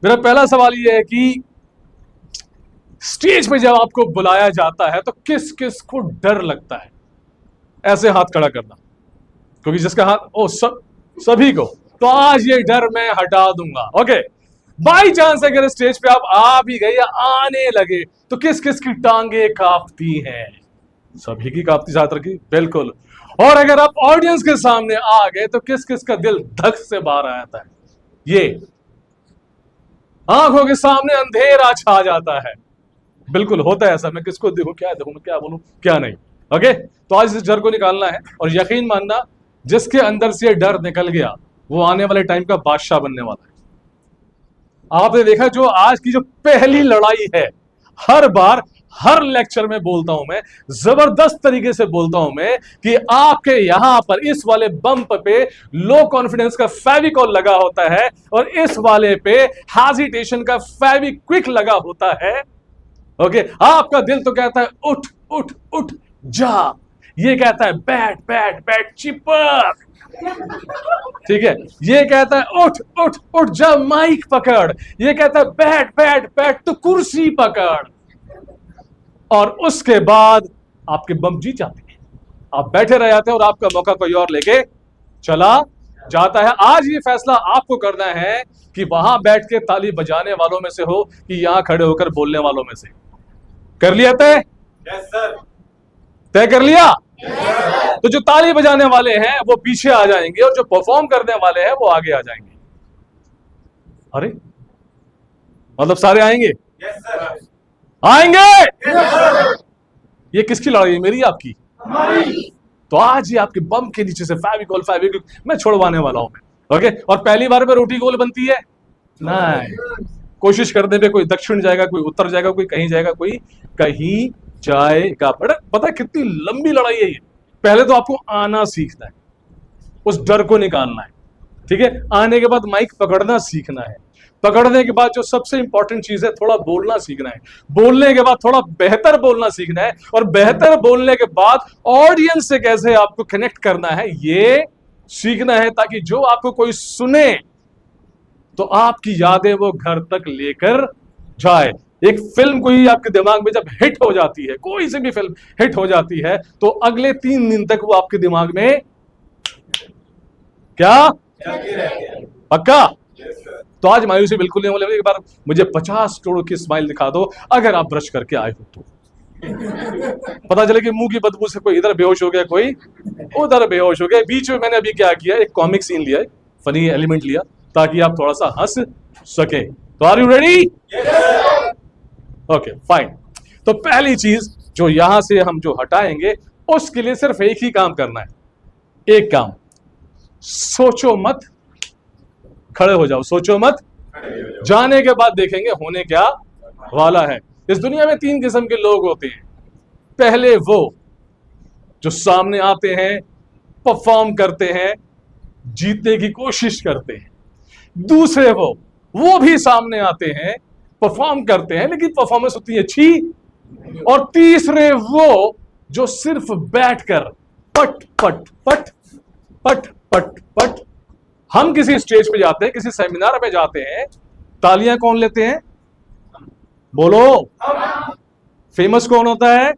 मेरा पहला सवाल ये है कि स्टेज पे जब आपको बुलाया जाता है तो किस किस को डर लगता है? ऐसे हाथ खड़ा करना, क्योंकि जिसका हाथ सभी को। तो आज ये डर मैं हटा दूंगा। ओके, बाई चांस अगर स्टेज पे आप आ भी गए या आने लगे तो किस किस की टांगे कांपती हैं? सभी की कांपती ज्यादातर की, बिल्कुल। और अगर आप ऑडियंस के सामने आ गए तो किस किस का दिल धक से बाहर आ जाता है? ये आंखों के सामने अंधेरा छा जाता है। बिल्कुल होता है ऐसा। मैं किसको देखूं, क्या देखूं, क्या बोलूं, क्या नहीं। ओके, तो आज इस डर को निकालना है और यकीन मानना, जिसके अंदर से ये डर निकल गया वो आने वाले टाइम का बादशाह बनने वाला है। आपने देखा, जो आज की जो पहली लड़ाई है, हर बार हर लेक्चर में बोलता हूं मैं, जबरदस्त तरीके से बोलता हूं मैं कि आपके यहां पर इस वाले बम्प पे लो कॉन्फिडेंस का फेविकॉल लगा होता है और इस वाले पे हेजिटेशन का फेविक्विक लगा होता है। ओके, आपका दिल तो कहता है उठ उठ उठ जा, ये कहता है बैठ बैठ बैठ चिपक, ठीक है, ये कहता है उठ उठ उठ जा माइक पकड़, ये कहता है बैठ बैठ बैठ तो कुर्सी पकड़। और उसके बाद आपके बम जीत जाते हैं, आप बैठे रह जाते हैं और आपका मौका कोई और लेके चला जाता है। आज ये फैसला आपको करना है कि वहां बैठ के ताली बजाने वालों में से हो कि यहां खड़े होकर बोलने वालों में से। कर लिया तय? Yes sir. तय कर लिया? यस। तो जो ताली बजाने वाले हैं वो पीछे आ जाएंगे और जो परफॉर्म करने वाले हैं वो आगे आ जाएंगे। अरे मतलब सारे आएंगे? Yes sir. आएंगे? Yes sir. ये किसकी लड़ाई है, मेरी आपकी? हमारी। तो आज ही आपके बम के नीचे से फेविकॉल फेविक्विक मैं छोड़वाने वाला हूं मैं। ओके, और पहली बार में रोटी गोल बनती है नहीं, कोशिश करने पे कोई दक्षिण जाएगा, कोई उत्तर जाएगा, कोई कहीं जाएगा, कोई कहीं जाएगा। बड़ा पता है कितनी लंबी लड़ाई है ये। पहले तो आपको आना सीखना है, उस डर को निकालना है, ठीक है। आने के बाद माइक पकड़ना सीखना है, पकड़ने के बाद जो सबसे इंपॉर्टेंट चीज है, थोड़ा बोलना सीखना है, बोलने के बाद थोड़ा बेहतर बोलना सीखना है, और बेहतर बोलने के बाद ऑडियंस से कैसे आपको कनेक्ट करना है ये सीखना है, ताकि जो आपको कोई सुने तो आपकी यादें वो घर तक लेकर जाए। एक फिल्म कोई आपके दिमाग में जब हिट हो जाती है, कोई सी भी फिल्म हिट हो जाती है, तो अगले 3 दिन तक वो आपके दिमाग में क्या पक्का? तो आज मायूसी बिल्कुल नहीं बोले। एक बार मुझे 50 करोड़ की स्माइल दिखा दो अगर आप ब्रश करके आए हो तो। पता चले कि मुंह की बदबू से कोई इधर बेहोश हो गया, कोई उधर बेहोश हो गया। बीच में मैंने अभी क्या किया, एक कॉमिक सीन लिया, फनी एलिमेंट लिया, ताकि आप थोड़ा सा हंस सके। तो are you ready? Okay fine. तो पहली चीज जो यहां से हम जो हटाएंगे, उसके लिए सिर्फ एक ही काम करना है। एक काम, सोचो मत, खड़े हो जाओ, सोचो मत। जाने के बाद देखेंगे होने क्या वाला है। इस दुनिया में 3 किस्म के लोग होते हैं। पहले वो जो सामने आते हैं, परफॉर्म करते हैं, जीतने की कोशिश करते हैं। दूसरे वो भी सामने आते हैं, परफॉर्म करते हैं, लेकिन परफॉर्मेंस उतनी अच्छी। और तीसरे वो जो सिर्फ बैठकर पट पट पट पट पट पट। हम किसी स्टेज पे जाते हैं, किसी सेमिनार पे जाते हैं, तालियां कौन लेते हैं? बोलो। फेमस कौन होता है?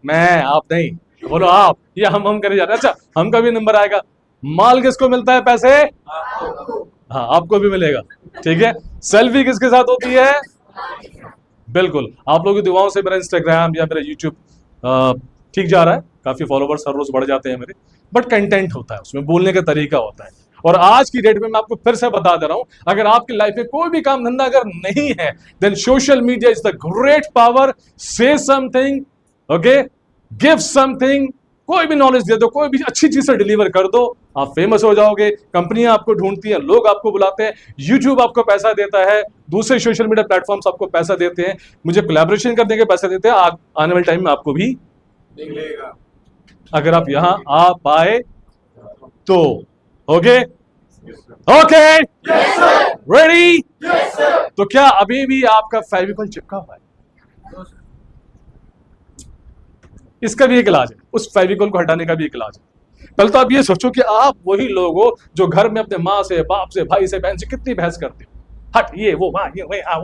मैं, आप नहीं। बोलो आप, या हम करे जाते हैं। अच्छा, हम का भी नंबर आएगा। माल किसको मिलता है? पैसे हाँ, आपको भी मिलेगा, ठीक है। सेल्फी किसके साथ होती है? बिल्कुल, आप लोगों की दुआओं से मेरा इंस्टाग्राम या मेरा यूट्यूब ठीक जा रहा है। काफी फॉलोवर्स हर रोज बढ़ जाते हैं मेरे, बट कंटेंट होता है उसमें, बोलने का तरीका होता है। और आज की डेट में मैं आपको फिर से बता दे रहा हूं, अगर आपकी लाइफ में कोई भी काम धंधा अगर नहीं है, then social media is the great power. Say something, okay, give something, कोई भी नॉलेज दे दो, कोई भी अच्छी चीज से डिलीवर कर दो, आप फेमस हो जाओगे। कंपनियां आपको ढूंढती हैं, लोग आपको बुलाते हैं, यूट्यूब आपको पैसा देता है, दूसरे सोशल मीडिया प्लेटफॉर्म्स आपको पैसा देते हैं, मुझे कोलैबोरेशन करने के पैसे देते हैं। आने वाले टाइम में आपको भी निकलेगा अगर आप यहां आ पाए तो। Okay okay, ready? तो क्या अभी भी आपका फेविकॉल चिपका हुआ है? इसका भी एक इलाज है, उस फेविकॉल को हटाने का भी एक इलाज है। पहले तो आप ये सोचो कि आप वही लोग हो जो घर में अपने माँ से, बाप से, भाई से, बहन से कितनी बहस करते हो, हट, ये वो वहां, ये वही, हाँ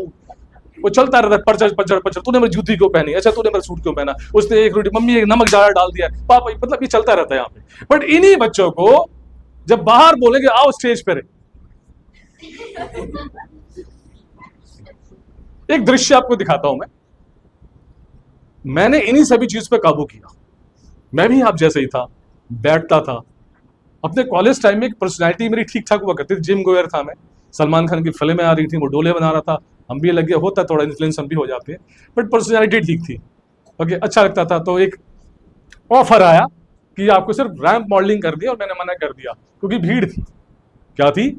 वो चलता रहता है, पचड़ पचड़ पचड़, तूने मेरी जूती क्यों पहनी, अच्छा तूने मेरा सूट क्यों पहना, उसने एक रोटी, मम्मी एक नमक ज्यादा डाल दिया, पापा, मतलब ये चलता रहता है यहाँ पे। बट इन्हीं बच्चों को जब बाहर बोलेंगे आओ स्टेज पर, एक दृश्य आपको दिखाता हूं मैंने इन्हीं सभी चीज पे काबू किया। मैं भी आप जैसे ही था, बैठता था। अपने कॉलेज टाइम में एक पर्सनैलिटी मेरी ठीक ठाक हुआ करती थी, जिम गोयर था मैं, सलमान खान की फिल्में आ रही थी, वो डोले बना रहा था, हम भी लगे, होता थोड़ा इन्फ्लुएंस हम भी हो जाते हैं, बट पर्सनैलिटी ठीक थी, ओके, अच्छा लगता था। तो एक ऑफर आया कि आपको सिर्फ रैंप मॉडलिंग कर दिया, और मैंने मना कर दिया क्योंकि भीड़ थी। क्या थी?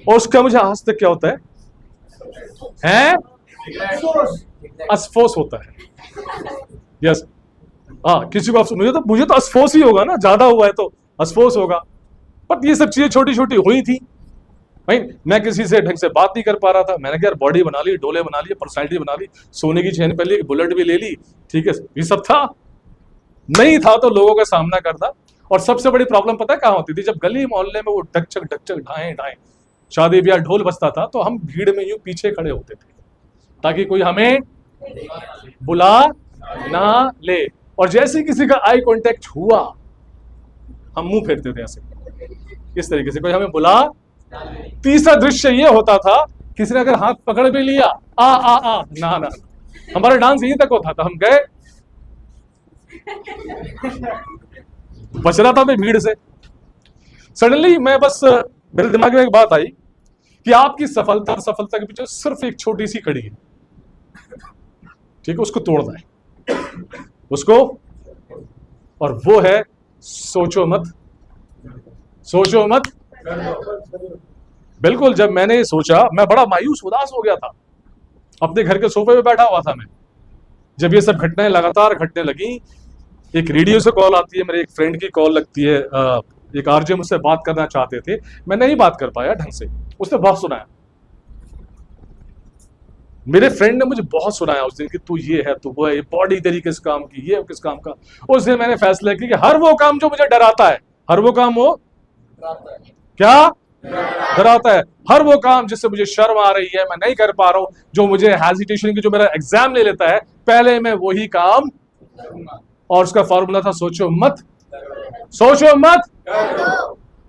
और उसका मुझे आज तक क्या होता है असफोस होता है। यस, हाँ, किसी को मुझे तो असफोस ही होगा ना, ज्यादा हुआ है तो असफोस होगा। बट ये सब चीजें छोटी छोटी हुई थी भाई। मैं किसी से ढंग से बात नहीं कर पा रहा था, मैंने कहा यार बॉडी बना ली, डोले बना लिए, पर्सनैलिटी बना ली, सोने की चेन पहन ली, बुलेट भी ले ली, ठीक है, ये सब था। नहीं था तो लोगों का सामना करता। और सबसे बड़ी प्रॉब्लम पता है कहाँ होती थी? जब गली मोहल्ले में वो डकचक डकचक ढाए ढाए शादी ब्याह ढोल बजता था, तो हम भीड़ में यूं पीछे खड़े होते थे ताकि कोई हमें बुला ना ले। और जैसे किसी का आई कांटेक्ट हुआ, हम मुंह फेरते थे ऐसे, इस तरीके से, कोई हमें बुला। तीसरा दृश्य ये होता था, किसी ने अगर हाथ पकड़ भी लिया, आ ना ना, हमारा डांस यहीं तक होता था। हम गए, बच रहा था मैं भीड़ से। सडनली मैं बस, मेरे दिमाग में एक बात आई कि आपकी सफलता सफलता के पीछे सिर्फ एक छोटी सी कड़ी है, ठीक है, उसको तोड़ना है उसको, और वो है सोचो मत, सोचो मत। बिल्कुल, जब मैंने सोचा, मैं बड़ा मायूस उदास हो गया था, अपने घर के सोफे पे बैठा हुआ था मैं, जब ये सब घटनाएं लगातार घटने लगी। एक रेडियो से कॉल आती है, मेरे एक फ्रेंड की कॉल लगती है, एक आरजे मुझसे बात करना चाहते थे, मैं नहीं बात कर पाया ढंग से, उसने बहुत सुनाया, मेरे फ्रेंड ने मुझे बहुत सुनाया उस दिन कि तू ये है, तू वो है, ये बॉडी तेरी किस काम की, ये किस काम का। उस दिन मैंने फैसला किया कि हर वो काम जो मुझे डराता है, हर वो काम वो क्या डराता है, हर वो काम जिससे मुझे शर्म आ रही है, मैं नहीं कर पा रहा हूं, जो मुझे हेजिटेशन की, जो मेरा एग्जाम ले लेता है, पहले मैं वही काम। और उसका फॉर्मूला था सोचो मत, सोचो मत।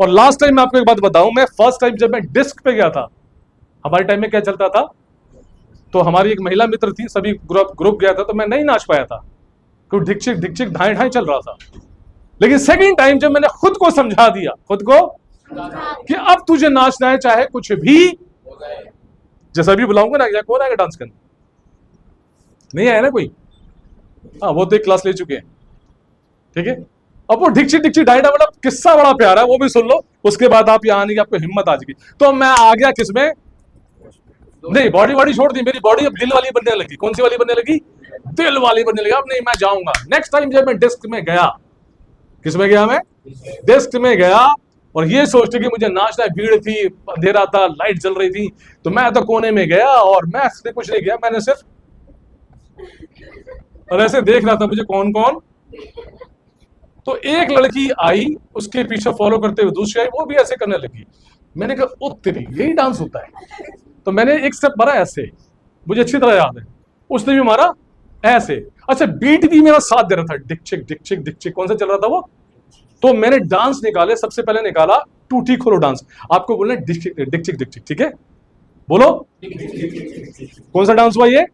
और लास्ट टाइम मैं आपको एक बात बताऊं, मैं फर्स्ट टाइम जब मैं डिस्क पे गया था, हमारे टाइम में क्या चलता था, तो हमारी एक महिला मित्र थी, सभी ग्रुप गया था, तो मैं नहीं नाच पाया था क्योंकि ढिकचिक ढिकचिक ढाई ढाई चल रहा था। लेकिन सेकंड टाइम जब मैंने खुद को समझा दिया, खुद को, कि अब तुझे नाचना है चाहे कुछ भी, जैसा भी बुलाऊंगा ना, कौन आएगा डांस करने? नहीं आया ना कोई? हाँ, वो तो एक क्लास ले चुके हैं, ठीक है। अब वो ढिकचिक ढिकचिक ढाई ढाई, मतलब किस्सा बड़ा प्यारा है, वो भी सुन लो, उसके बाद आप यहाँ आने की आपको हिम्मत आ जाएगी। तो मैं आ गया किसमें? नहीं, बॉडी छोड़ दी, मेरी बॉडी अब दिल वाली बनने लगी। कौन सी वाली बनने लगी? दिल वाली बनने लगी। अब नहीं, मैं जाऊंगा। नेक्स्ट टाइम जब मैं डिस्क में गया, किस में गया मैं? डिस्क में गया, और ये सोचते कि मुझे नाचना है, भीड़ थी, अंधेरा था, लाइट जल रही थी, तो मैं तो कोने में गया और मैं कुछ नहीं किया, मैंने सिर्फ और ऐसे देख रहा था मुझे कौन कौन। तो एक लड़की आई, उसके पीछे फॉलो करते हुए दूसरी आई, वो भी ऐसे करने लगी। मैंने कहा, ओ तेरी, यही डांस होता है। तो मैंने एक स्टेप मारा ऐसे, मुझे अच्छी तरह याद है, उसने भी मारा ऐसे। अच्छा, बीट भी मेरा साथ दे रहा था, डिकचिक डिकचिक डिकचिक, कौन सा चल रहा था वो? तो मैंने डांस निकाले, सबसे पहले निकाला टूटी खोलो डांस। आपको बोलना डिकचिक डिकचिक डिकचिक, ठीक है? बोलो, कौन सा डांस हुआ ये?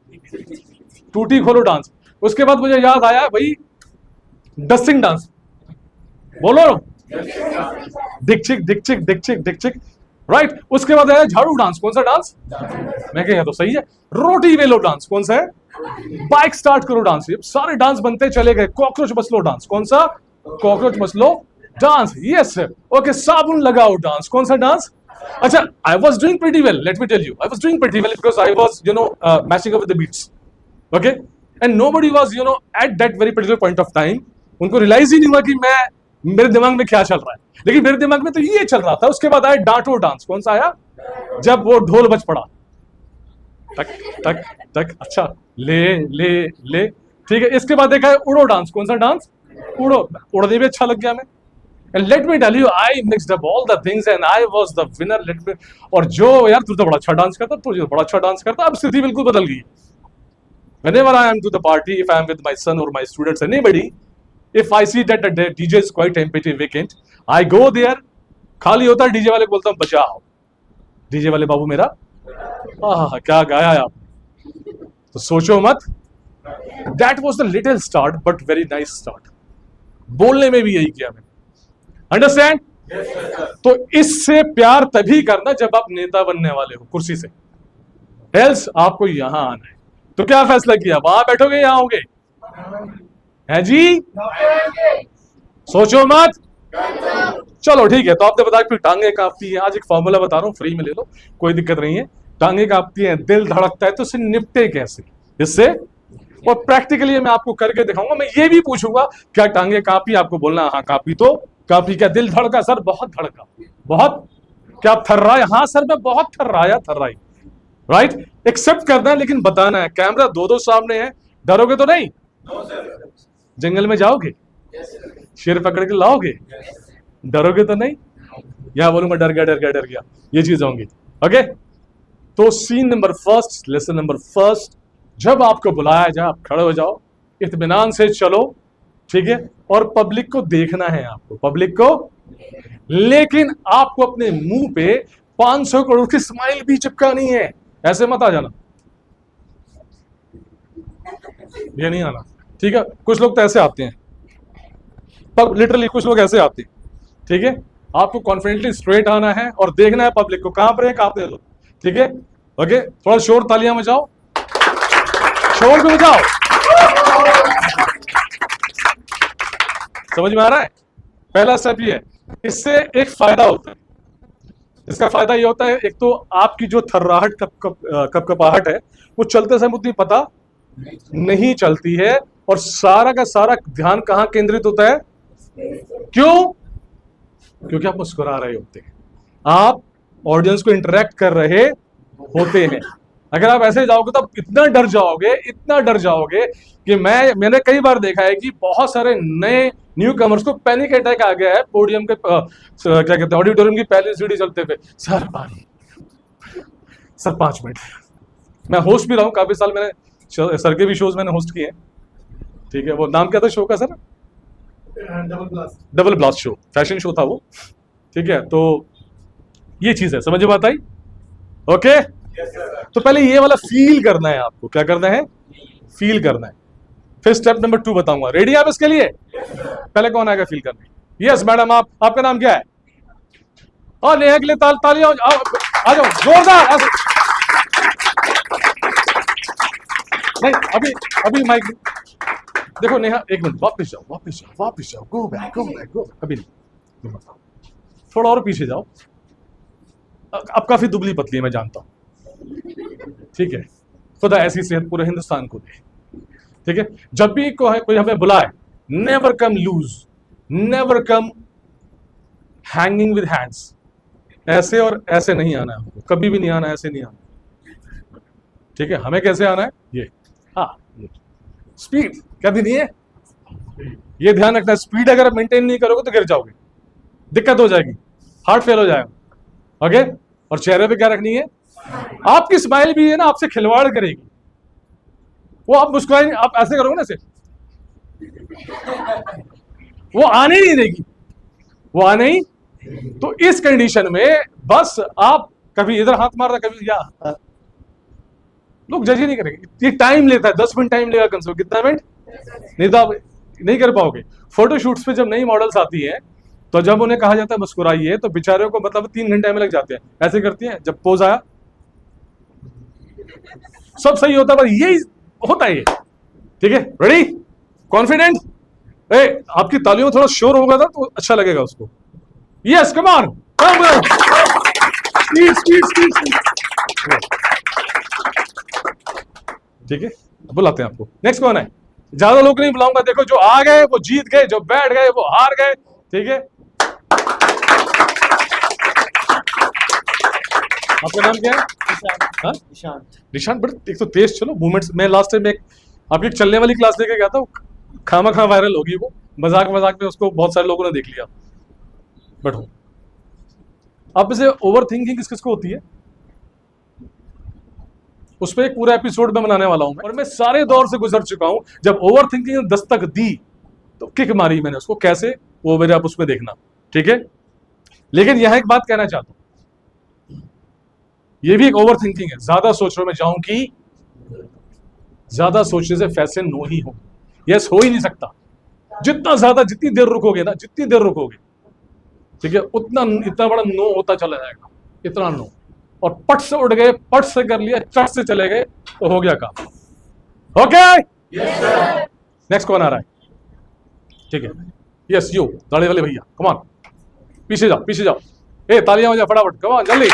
टूटी खोलो डांस। उसके बाद मुझे याद आया भाई, डस्टिंग डांस। बोलो, डिकचिक डिकचिक डिकचिक डिकचिक, राइट। उसके बाद आया झाड़ू डांस। कौन सा डांस? मैं कहा तो सही है। रोटी वेलो डांस। कौन सा है? बाइक स्टार्ट करो डांस। ये सारे डांस बनते चले गए। कॉकरोच मसलो डांस। कौन सा? कॉकरोच मसलो डांस। Yes sir. ओके, साबुन लगाओ डांस। कौन सा डांस? अच्छा, I was doing pretty well, let me tell you, I was doing pretty well because I was matching up with the beats, okay, and nobody was at that very particular point of time, उनको realise ही नहीं हुआ कि मेरे दिमाग में क्या चल रहा है, लेकिन मेरे दिमाग में तो ये चल रहा था। उसके बाद आया डांटो डांस। कौन सा आया? जब वो ढोल बज पड़ा, टक टक टक, अच्छा, ले ले ले, ठीक है। इसके बाद देखा है उड़ो डांस। कौन सा डांस? उड़ो। उड़ने भी अच्छा लग गया मैं, And let me tell you, I mixed up all the things and I was the winner. और जो यार तू तो बड़ा अच्छा डांस करता, तू तो बड़ा अच्छा डांस करता, अब स्थिति बिल्कुल बदल गई. Whenever I am to the party, if I am with my son or my students, anybody, if I see that the DJ is quite empty, vacant, I go there. खाली होता है, डीजे वाले को बोलता हूँ बचाओ, डीजे वाले बाबू मेरा क्या गाया आप. तो सोचो मत. That was the little start, but very nice start. बोलने में भी यही किया मैंने. अंडरस्टैंड? तो इससे प्यार तभी करना जब आप नेता बनने वाले हो कुर्सी से. एल्स आपको यहां आना है. तो क्या फैसला किया? वहां बैठोगे, यहां आओगे? है जी? सोचो मत. चलो ठीक है. तो आपने बताया कि टांगे कांपती है. आज एक फॉर्मूला बता रहा हूं, फ्री में ले लो, कोई दिक्कत नहीं है. टांगे कांपती हैं, दिल धड़कता है, तो इससे निपटे कैसे? इससे और प्रैक्टिकली मैं आपको करके दिखाऊंगा. मैं ये भी पूछूंगा क्या टांगे कांपी? आपको बोलना हाँ कांपी. तो कांपी. क्या दिल धड़का? सर बहुत धड़का. बहुत. क्या थर्राया? हाँ सर मैं बहुत थर्राया, थर्राई. राइट. एक्सेप्ट करना है लेकिन बताना है. कैमरा दो सामने है. डरोगे तो नहीं? जंगल में जाओगे, शेर पकड़ के लाओगे, डरोगे तो नहीं? यहां बोलूंगा डर गया, डर गया, डर गया, ये चीज होंगी. ओके. तो scene number first, lesson number first, जब आपको बुलाया जाए आप खड़े हो जाओ, इत्मीनान से चलो. ठीक है. और पब्लिक को देखना है आपको, पब्लिक को. लेकिन आपको अपने मुंह पे 500 करोड़ की स्माइल भी चिपकानी है. ऐसे मत आ जाना, ये नहीं आना. ठीक है. कुछ लोग तो ऐसे आते हैं, पर लिटरली कुछ लोग ऐसे आते हैं. ठीक है. आपको कॉन्फिडेंटली स्ट्रेट आना है और देखना है पब्लिक को कहां पर है, कहां पे लोग. ठीक है. ओके. थोड़ा शोर तालियां मचाओ, शोर भी मचाओ. समझ में आ रहा है? पहला स्टेप ये है. इससे एक फायदा होता है. इसका फायदा ये होता है, एक तो आपकी जो थर्राहट, कपकपाहट है, वो चलते समय उतनी पता नहीं चलती है. और सारा का सारा ध्यान कहां केंद्रित होता है? क्यों? क्योंकि आप मुस्कुरा रहे होते हैं, आप ऑडियंस को इंटरेक्ट कर रहे होते हैं. अगर आप ऐसे जाओगे तो आप इतना डर जाओगे, इतना डर जाओगे कि मैंने कई बार देखा है कि बहुत सारे नए न्यू कमर्स को पैनिक अटैक आ गया है पोडियम के क्या कहते हैं, ऑडिटोरियम की पहली सीढ़ी चलते हुए. सर पानी, सर 5 मिनट. मैं होस्ट भी रहा हूँ काफी साल, मैंने सर के भी शोज मैंने होस्ट किए हैं. ठीक है. वो नाम क्या था शो का sir? Double blast show, fashion show था वो. ठीक है. तो ये चीज है, समझ बात आई? ओके. तो पहले ये वाला फील करना है आपको. क्या करना है? फील करना है. फिर स्टेप नंबर 2 बताऊंगा. रेडी आप इसके लिए? पहले कौन आएगा फील करने? Yes madam. आपका नाम क्या है? और नेहा के लिए तालियां आ जाओ जोरदार. नहीं अभी माइक देखो. नेहा एक मिनट, वापस जाओ. Go back. अभी नहीं, थोड़ा और पीछे जाओ. अब काफी दुबली पतली है मैं जानता हूं. ठीक है. खुदा ऐसी सेहत पूरे हिंदुस्तान को दे. ठीक है. जब भी कोई हमें बुलाए, never come loose, never come hanging with hands. ऐसे और ऐसे नहीं आना है हमको, कभी भी नहीं आना, ऐसे नहीं आना. ठीक है. हमें कैसे आना है? ये हाँ, स्पीड कभी नहीं है. ये ध्यान रखना. स्पीड अगर आप मेंटेन नहीं करोगे तो गिर जाओगे, दिक्कत हो जाएगी, हार्ट फेल हो जाएगा. ओके. और चेहरे पे क्या रखनी है? आपकी स्माइल भी है ना, आपसे खिलवाड़ करेगी. वो आप मुस्कुराए, आप ऐसे करोगे ना, ऐसे वो आने नहीं देगी, वो आने ही. तो इस कंडीशन में बस आप कभी इधर हाथ मार रहा, कभी या लोग जज ही नहीं करेंगे. ये टाइम लेता है, 10 मिनट टाइम लेगा कम से कम. कितना मिनट? नहीं तो आप नहीं कर पाओगे. फोटोशूट्स पे जब नई मॉडल्स आती हैं तो जब उन्हें कहा जाता है मुस्कुराइए, तो बेचारों को मतलब 3 घंटे में लग जाते हैं. ऐसे करती हैं. जब पोज आया सब सही होता है, पर यही होता है ये. ठीक है. रेडी? कॉन्फिडेंट? आपकी तालियों में थोड़ा शोर होगा था तो अच्छा लगेगा उसको. Yes come on. स्पीड. ठीक है. बुलाते हैं आपको. नेक्स्ट कौन है? ज्यादा लोग नहीं बुलाऊंगा. देखो जो आ गए वो जीत गए, जो बैठ गए वो हार गए. ठीक है. आपका नाम क्या है? निशांत. बड़े एक तो तेज चलो मूवमेंट्स. मैं लास्ट टाइम आपकी एक चलने वाली क्लास लेके गया था, खामा वायरल होगी वो. मजाक में उसको बहुत सारे लोगों ने देख लिया. बैठो। अब से ओवर थिंकिंग किस किसको होती है, उस पर एक पूरा एपिसोड में बनाने वाला हूं मैं, और मैं सारे दौर से गुजर चुका हूं। जब ओवर थिंकिंग ने दस्तक दी तो किक मारी मैंने उसको, कैसे, वो मेरे आप उसमें देखना, ठीक है। लेकिन यहां एक बात कहना चाहता हूं, ये भी एक ओवर थिंकिंग है, ज्यादा सोच रहा मैं जाऊं कि ज्यादा सोचने से फैसले नो ही हो, यस हो ही नहीं सकता। जितना ज्यादा, जितनी देर रुकोगे ना, जितनी देर रुकोगे, ठीक है, उतना इतना बड़ा नो होता चला जाएगा, इतना नो। और पट से उड़ गए, पट से कर लिया, चट से चले गए, तो हो गया काम। ओके, नेक्स्ट कौन आ रहा है, ठीक है, यस यू दाढ़ी वाले भैया, कम ऑन, पीछे जाओ पीछे जाओ, ए तालियां बजाओ फटाफट, कम ऑन जल्दी।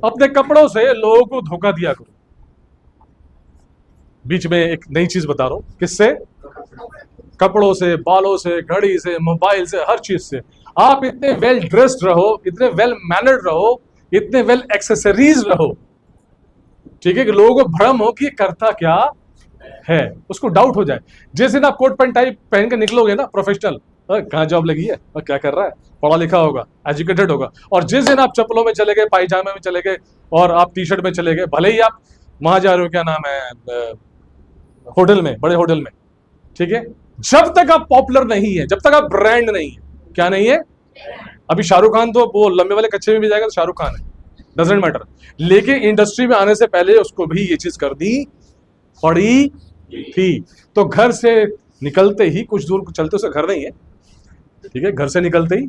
अपने कपड़ों से लोगों को धोखा दिया करो। बीच में एक नई चीज बता रहा हूं, किससे, कपड़ों से, बालों से, घड़ी से, मोबाइल से, हर चीज से। आप इतने वेल ड्रेस्ड रहो, इतने वेल मैनर्ड रहो, इतने वेल एक्सेसरीज रहो, ठीक है, कि लोगों को भ्रम हो कि करता क्या है, उसको डाउट हो जाए। जैसे ना आप कोट पैंट टाइप पहन के निकलोगे ना, प्रोफेशनल, कहाँ जॉब लगी है और क्या कर रहा है, पढ़ा लिखा होगा, एजुकेटेड होगा। और जिस दिन आप चप्पलों में चले गए, पायजामे में चले गए, और आप टी शर्ट में चले गए, भले ही आप वहां जा रहे हो, क्या नाम है, होटल में, बड़े होटल में, ठीक है, जब तक आप पॉपुलर नहीं है, जब तक आप ब्रांड नहीं है, क्या नहीं है, अभी शाहरुख खान तो वो लंबे वाले कच्चे में भी जाएगा तो शाहरुख खान है, डजंट मैटर। लेकिन इंडस्ट्री में आने से पहले उसको भी ये चीज करनी पड़ी थी। तो घर से निकलते ही, कुछ दूर चलते, उसका घर नहीं है, ठीक है, घर से निकलते ही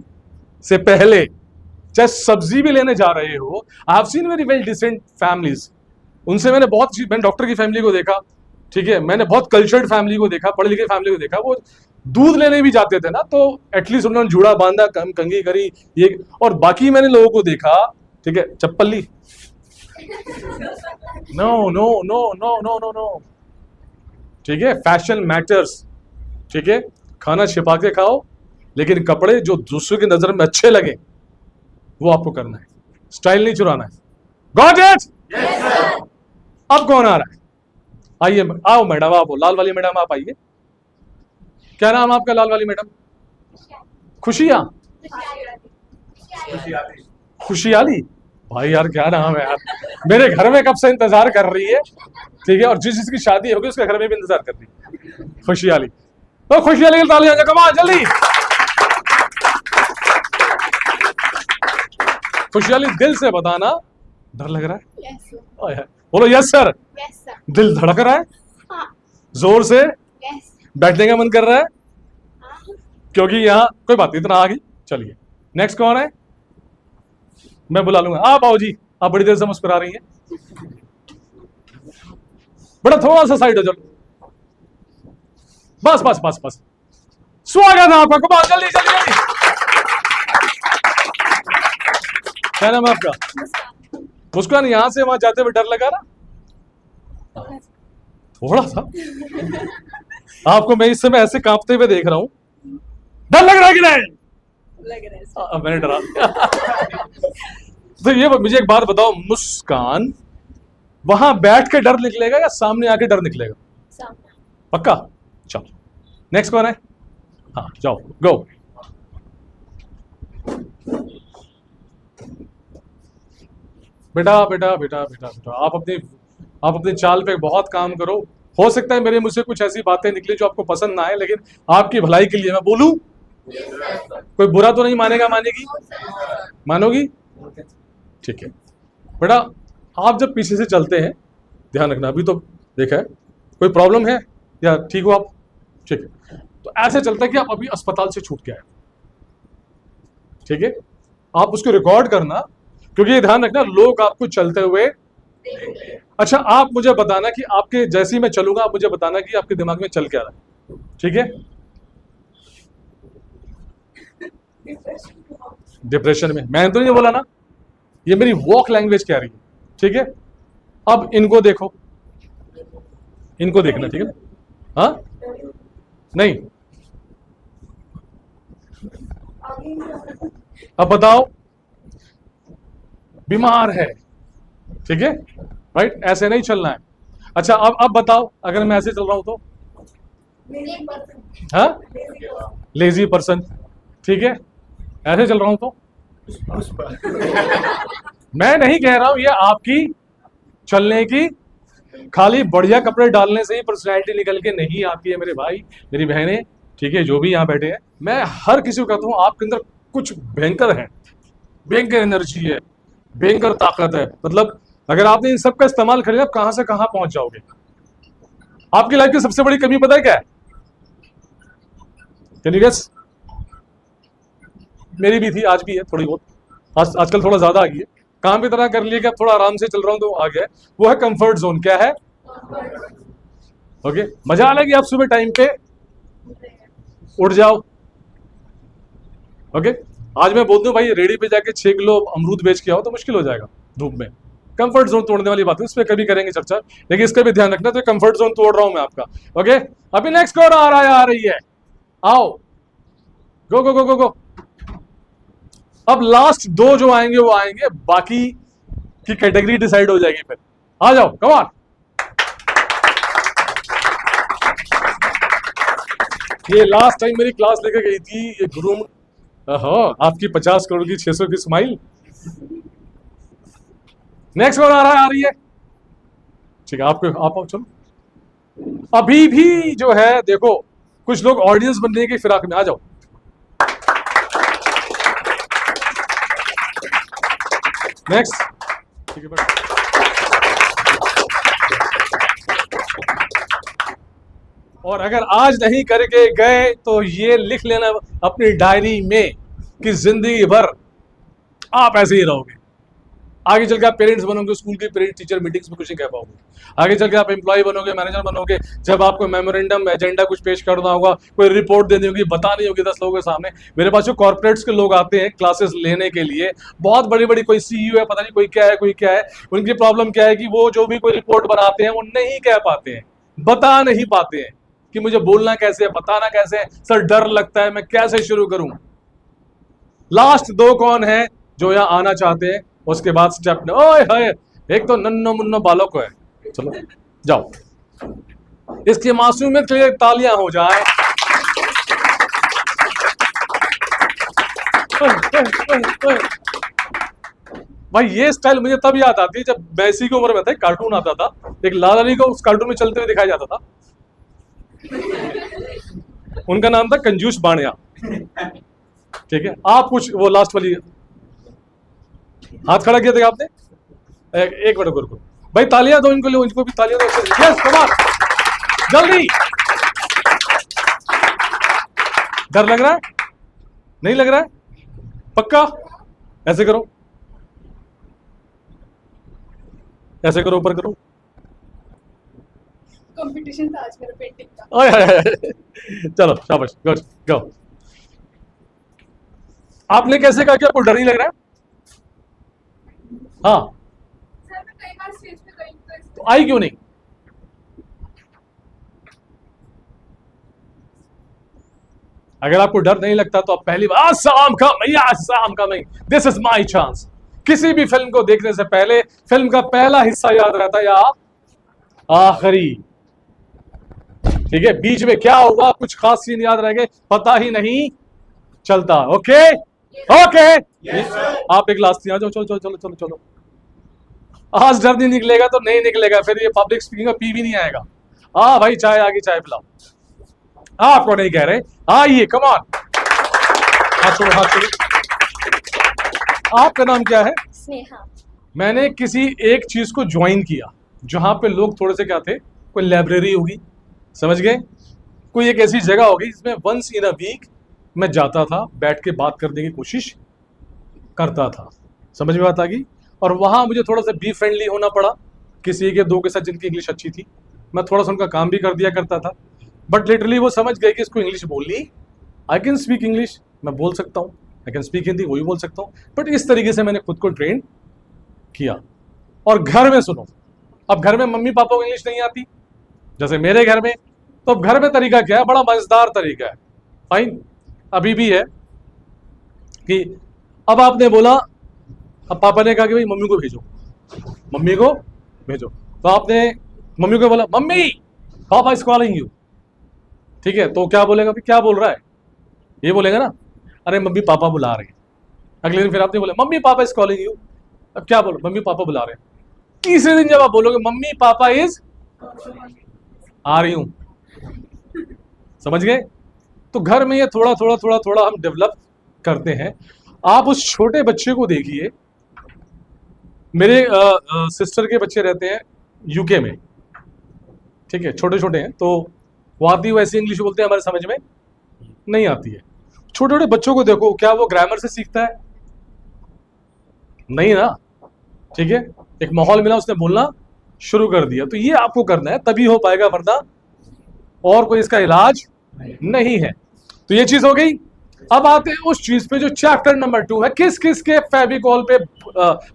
से पहले, चाहे सब्जी भी लेने जा रहे हो, I have seen very well decent families, उनसे मैंने मैंने डॉक्टर की फैमिली को देखा, ठीक है, मैंने बहुत कल्चर्ड फैमिली को देखा, पढ़े लिखे फैमिली को देखा, वो दूध लेने भी जाते थे ना, तो एटलीस्ट उन्होंने जूड़ा बांधा, कंघी करी, ये। और बाकी मैंने लोगों को देखा, ठीक है, चप्पल ली, no no no no no no no, ठीक है, फैशन मैटर्स, ठीक है, खाना छिपा के खाओ, लेकिन कपड़े जो दूसरों की नजर में अच्छे लगे वो आपको करना है, स्टाइल नहीं चुराना है। Got it? अब कौन आ रहा है, आइए, आओ मैडम, आप लाल वाली मैडम, आप आइए। क्या नाम आपका लाल वाली मैडम? खुशियां, खुशियाली, भाई यार क्या नाम है यार, मेरे घर में कब से इंतजार कर रही है, ठीक है, और जिसकी शादी होगी उसके घर में भी इंतजार कर रही है, खुशियाली। तो खुशियाली की तालियां कमाओ जल्दी। खुशियाली, दिल से बताना, डर लग रहा है? yes, बोलो यस सर। दिल धड़क रहा है? हाँ। जोर से? yes. बैठने का मन कर रहा है? हाँ. क्योंकि यहाँ कोई बात नहीं, इतना आ गई। चलिए नेक्स्ट कौन है, मैं बुला लूंगा। आप आओ जी, आप बड़ी देर से मुस्कुरा रही हैं, बड़ा थोड़ा सा साइड हो चलो, बस बस बस बस, स्वागत है आपका, कमाल, जल्दी जल्दी जल्दी। क्या नाम है आपका? मुस्कान, यहां से वहां जाते हुए डर लगा ना? थोड़ा सा आपको मैं इस समय ऐसे कांपते हुए देख रहा हूं, डर लग रहा है कि नहीं? लग रहा है। मैंने डरा तो ये मुझे एक बात बताओ, मुस्कान, वहां बैठ के डर निकलेगा या सामने आके डर निकलेगा? सामने। पक्का? चलो नेक्स्ट कौन है? हाँ जाओ, गो। बेटा बेटा बेटा बेटा बेटा, आप अपनी चाल पे बहुत काम करो। हो सकता है मेरे मुंह से कुछ ऐसी बातें निकली जो आपको पसंद ना आए, लेकिन आपकी भलाई के लिए मैं बोलूं, कोई बुरा तो नहीं मानेगा, मानेगी? मानोगी? ठीक है बेटा, आप जब पीछे से चलते हैं ध्यान रखना, अभी तो देखा है, कोई प्रॉब्लम है या ठीक हो आप? ठीक है, तो ऐसे चलता है कि आप अभी अस्पताल से छूट के आए, ठीक है, आप उसको रिकॉर्ड करना, क्योंकि ये ध्यान रखना लोग आपको चलते हुए। अच्छा, आप मुझे बताना कि आपके जैसे ही मैं चलूंगा, आप मुझे बताना कि आपके दिमाग में चल क्या रहा है, ठीक है? डिप्रेशन में? मैंने तो नहीं बोला ना, ये मेरी वॉक लैंग्वेज कह रही है, ठीक है? अब इनको देखो, इनको देखना, ठीक है ना? हाँ नहीं, अब बताओ, बीमार है, ठीक है, राइट? ऐसे नहीं चलना है। अच्छा अब बताओ, अगर मैं ऐसे चल रहा हूं तो? हाँ, लेजी पर्सन, ठीक है। ऐसे चल रहा हूं तो? मैं नहीं कह रहा हूं ये आपकी चलने की, खाली बढ़िया कपड़े डालने से ही पर्सनैलिटी निकल के नहीं आती है मेरे भाई, मेरी बहनें, ठीक है, जो भी यहाँ बैठे हैं। मैं हर किसी को कहता हूँ आपके अंदर कुछ भयंकर है, भयंकर एनर्जी है, भयंकर ताकत है। मतलब अगर आपने इन सब का इस्तेमाल कर लिया, आप कहां से कहां पहुंच जाओगे। आपकी लाइफ की सबसे बड़ी कमी पता है क्या है? Can you guess? मेरी भी थी, आज भी है थोड़ी बहुत, आजकल थोड़ा ज्यादा आ गई है। काम की तरह कर लिया कि अब थोड़ा आराम से चल रहा हूं तो आ गया। वो है कंफर्ट जोन। क्या है? ओके, मजा आ लगी आप सुबह टाइम पे उठ जाओ। ओके, आज मैं बोल दूं भाई रेडी पे जाके 6 किलो अमरूद बेच के आओ तो मुश्किल हो जाएगा धूप में। कंफर्ट जोन तोड़ने वाली बात है, उस पर कभी करेंगे चर्चा, लेकिन इसका भी ध्यान रखना। तो कंफर्ट जोन तोड़ रहा हूं मैं आपका। ओके, अभी नेक्स्ट कौन आ रहा है, आ रही है? आओ, गो गो गो गो गो। अब लास्ट 2 जो आएंगे वो आएंगे, बाकी की कैटेगरी डिसाइड हो जाएगी फिर। आ जाओ, कम ऑन। ये लास्ट टाइम मेरी क्लास लेकर गई थी ये गुरु, आपकी 50 करोड़ की 600 की स्माइल। नेक्स्ट कौन आ रहा है, आ रही है? ठीक है, आपको आप आओ, चलो। अभी भी जो है देखो, कुछ लोग ऑडियंस बनने की फिराक में, आ जाओ। नेक्स्ट, ठीक है, बैठो। और अगर आज नहीं करके गए तो ये लिख लेना अपनी डायरी में कि जिंदगी भर आप ऐसे ही रहोगे। आगे चल के आप पेरेंट्स बनोगे, स्कूल के पेरेंट्स टीचर मीटिंग्स में कुछ नहीं कह पाओगे। आगे चल के आप एम्प्लॉय बनोगे, मैनेजर बनोगे, जब आपको मेमोरेंडम एजेंडा कुछ पेश करना होगा, कोई रिपोर्ट देनी होगी, बतानी होगी 10 लोगों के सामने। मेरे पास जो कॉर्पोरेट्स के लोग आते हैं क्लासेस लेने के लिए, बहुत बड़ी बड़ी, कोई सीईओ है, पता नहीं कोई क्या है कोई क्या है, उनकी प्रॉब्लम क्या है कि वो जो भी कोई रिपोर्ट बनाते हैं वो नहीं कह पाते हैं, बता नहीं पाते हैं कि मुझे बोलना कैसे है, बताना कैसे है, सर डर लगता है, मैं कैसे शुरू करूं। लास्ट 2 कौन है जो यहाँ आना चाहते हैं? उसके बाद स्टेप ने, ओए हाय, एक तो नन्नो मुन्नो बालक है। चलो जाओ, इसकी मासूमियत के लिए तालियां हो जाए। भाई ये स्टाइल मुझे तब याद आती है जब मैसी की उम्र में था, कार्टून आता था, एक लाल अली को उस कार्टून में चलते हुए दिखाया जाता था। उनका नाम था कंजूस बाणिया, ठीक है। आप कुछ वो लास्ट वाली, हाथ खड़ा किया था आपने? एक मिनट रुको भाई, तालियां दो इनको, इनको भी तालियां दो। यस, कम ऑन, जल्दी। डर लग रहा है? नहीं लग रहा है? पक्का? ऐसे करो, ऐसे करो, ऊपर करो। कंपटीशन था आज मेरा पेंटिंग का। चलो शाबाश, गुड, गो। आपने कैसे कहा कि आपको डर नहीं लग रहा है? हाँ, सर मैं कई बार स्टेज पे गई तो आई क्यों नहीं? अगर आपको डर नहीं लगता तो आप पहली बार अस्सलाम coming, this is my chance. किसी भी फिल्म को देखने से पहले फिल्म का पहला हिस्सा याद रहता है या आखिरी, ठीक है? बीच में क्या होगा, कुछ खास सीन याद रह गए, पता ही नहीं चलता। ओके ओके, आप एक लास्ट आ जाओ, चलो चलो चलो चलो चलो। आज डर नहीं निकलेगा तो नहीं निकलेगा, फिर ये पब्लिक स्पीकिंग का पी भी नहीं आएगा। हाँ भाई, चाय आ गई, चाय पिलाओ। आपको नहीं कह रहे, आइए, कम ऑन, हाथ छोड़ो, हाथ छोड़ो। आपका नाम क्या है? स्नेहा। मैंने किसी एक चीज को ज्वाइन किया जहां पे लोग थोड़े से क्या थे, कोई लाइब्रेरी होगी, समझ गए, कोई एक ऐसी जगह होगी जिसमें वंस इन अ वीक मैं जाता था, बैठ के बात करने की कोशिश करता था। समझ में बात आ गई? और वहां मुझे थोड़ा सा बी फ्रेंडली होना पड़ा, किसी के 2 के साथ जिनकी इंग्लिश अच्छी थी, मैं थोड़ा सा उनका काम भी कर दिया करता था। बट लिटरली वो समझ गए कि इसको इंग्लिश बोलनी, आई कैन स्पीक इंग्लिश, मैं बोल सकता हूँ, आई कैन स्पीक हिंदी, वही बोल सकता हूँ। बट इस तरीके से मैंने खुद को ट्रेन किया। और घर में सुनो, अब घर में मम्मी पापा को इंग्लिश नहीं आती जैसे मेरे घर में, तो अब घर में तरीका क्या है, बड़ा मजेदार तरीका है, फाइन अभी भी है कि अब आपने बोला, अब पापा ने कहा कि भाई मम्मी को भेजो, मम्मी को भेजो, तो आपने मम्मी को बोला mummy papa is calling you, ठीक है, तो क्या बोलेगा, भी क्या बोल रहा है, ये बोलेगा ना, अरे मम्मी पापा बुला रहे हैं। अगले दिन फिर आपने बोला mummy papa is calling you, अब क्या बोलो, मम्मी पापा बुला रहे हैं। तीसरे दिन जब आप बोलोगे मम्मी पापा इज आ रही हूं, समझ गए? तो घर में ये थोड़ा थोड़ा थोड़ा थोड़ा हम डेवलप करते हैं। आप उस छोटे बच्चे को देखिए, मेरे सिस्टर के बच्चे रहते हैं यूके में, ठीक है, छोटे छोटे हैं, तो वो आती है वैसी इंग्लिश बोलते हैं, हमारे समझ में नहीं आती है। छोटे छोटे बच्चों को देखो, क्या वो ग्रामर से सीखता है? नहीं ना, ठीक है, एक माहौल मिला, उसने बोलना शुरू कर दिया। तो ये आपको करना है, तभी हो पाएगा, वरना और कोई इसका इलाज नहीं है। तो ये चीज हो गई। अब आते हैं उस चीज पे जो चैप्टर नंबर 2 है। किस किस के फेविकॉल पे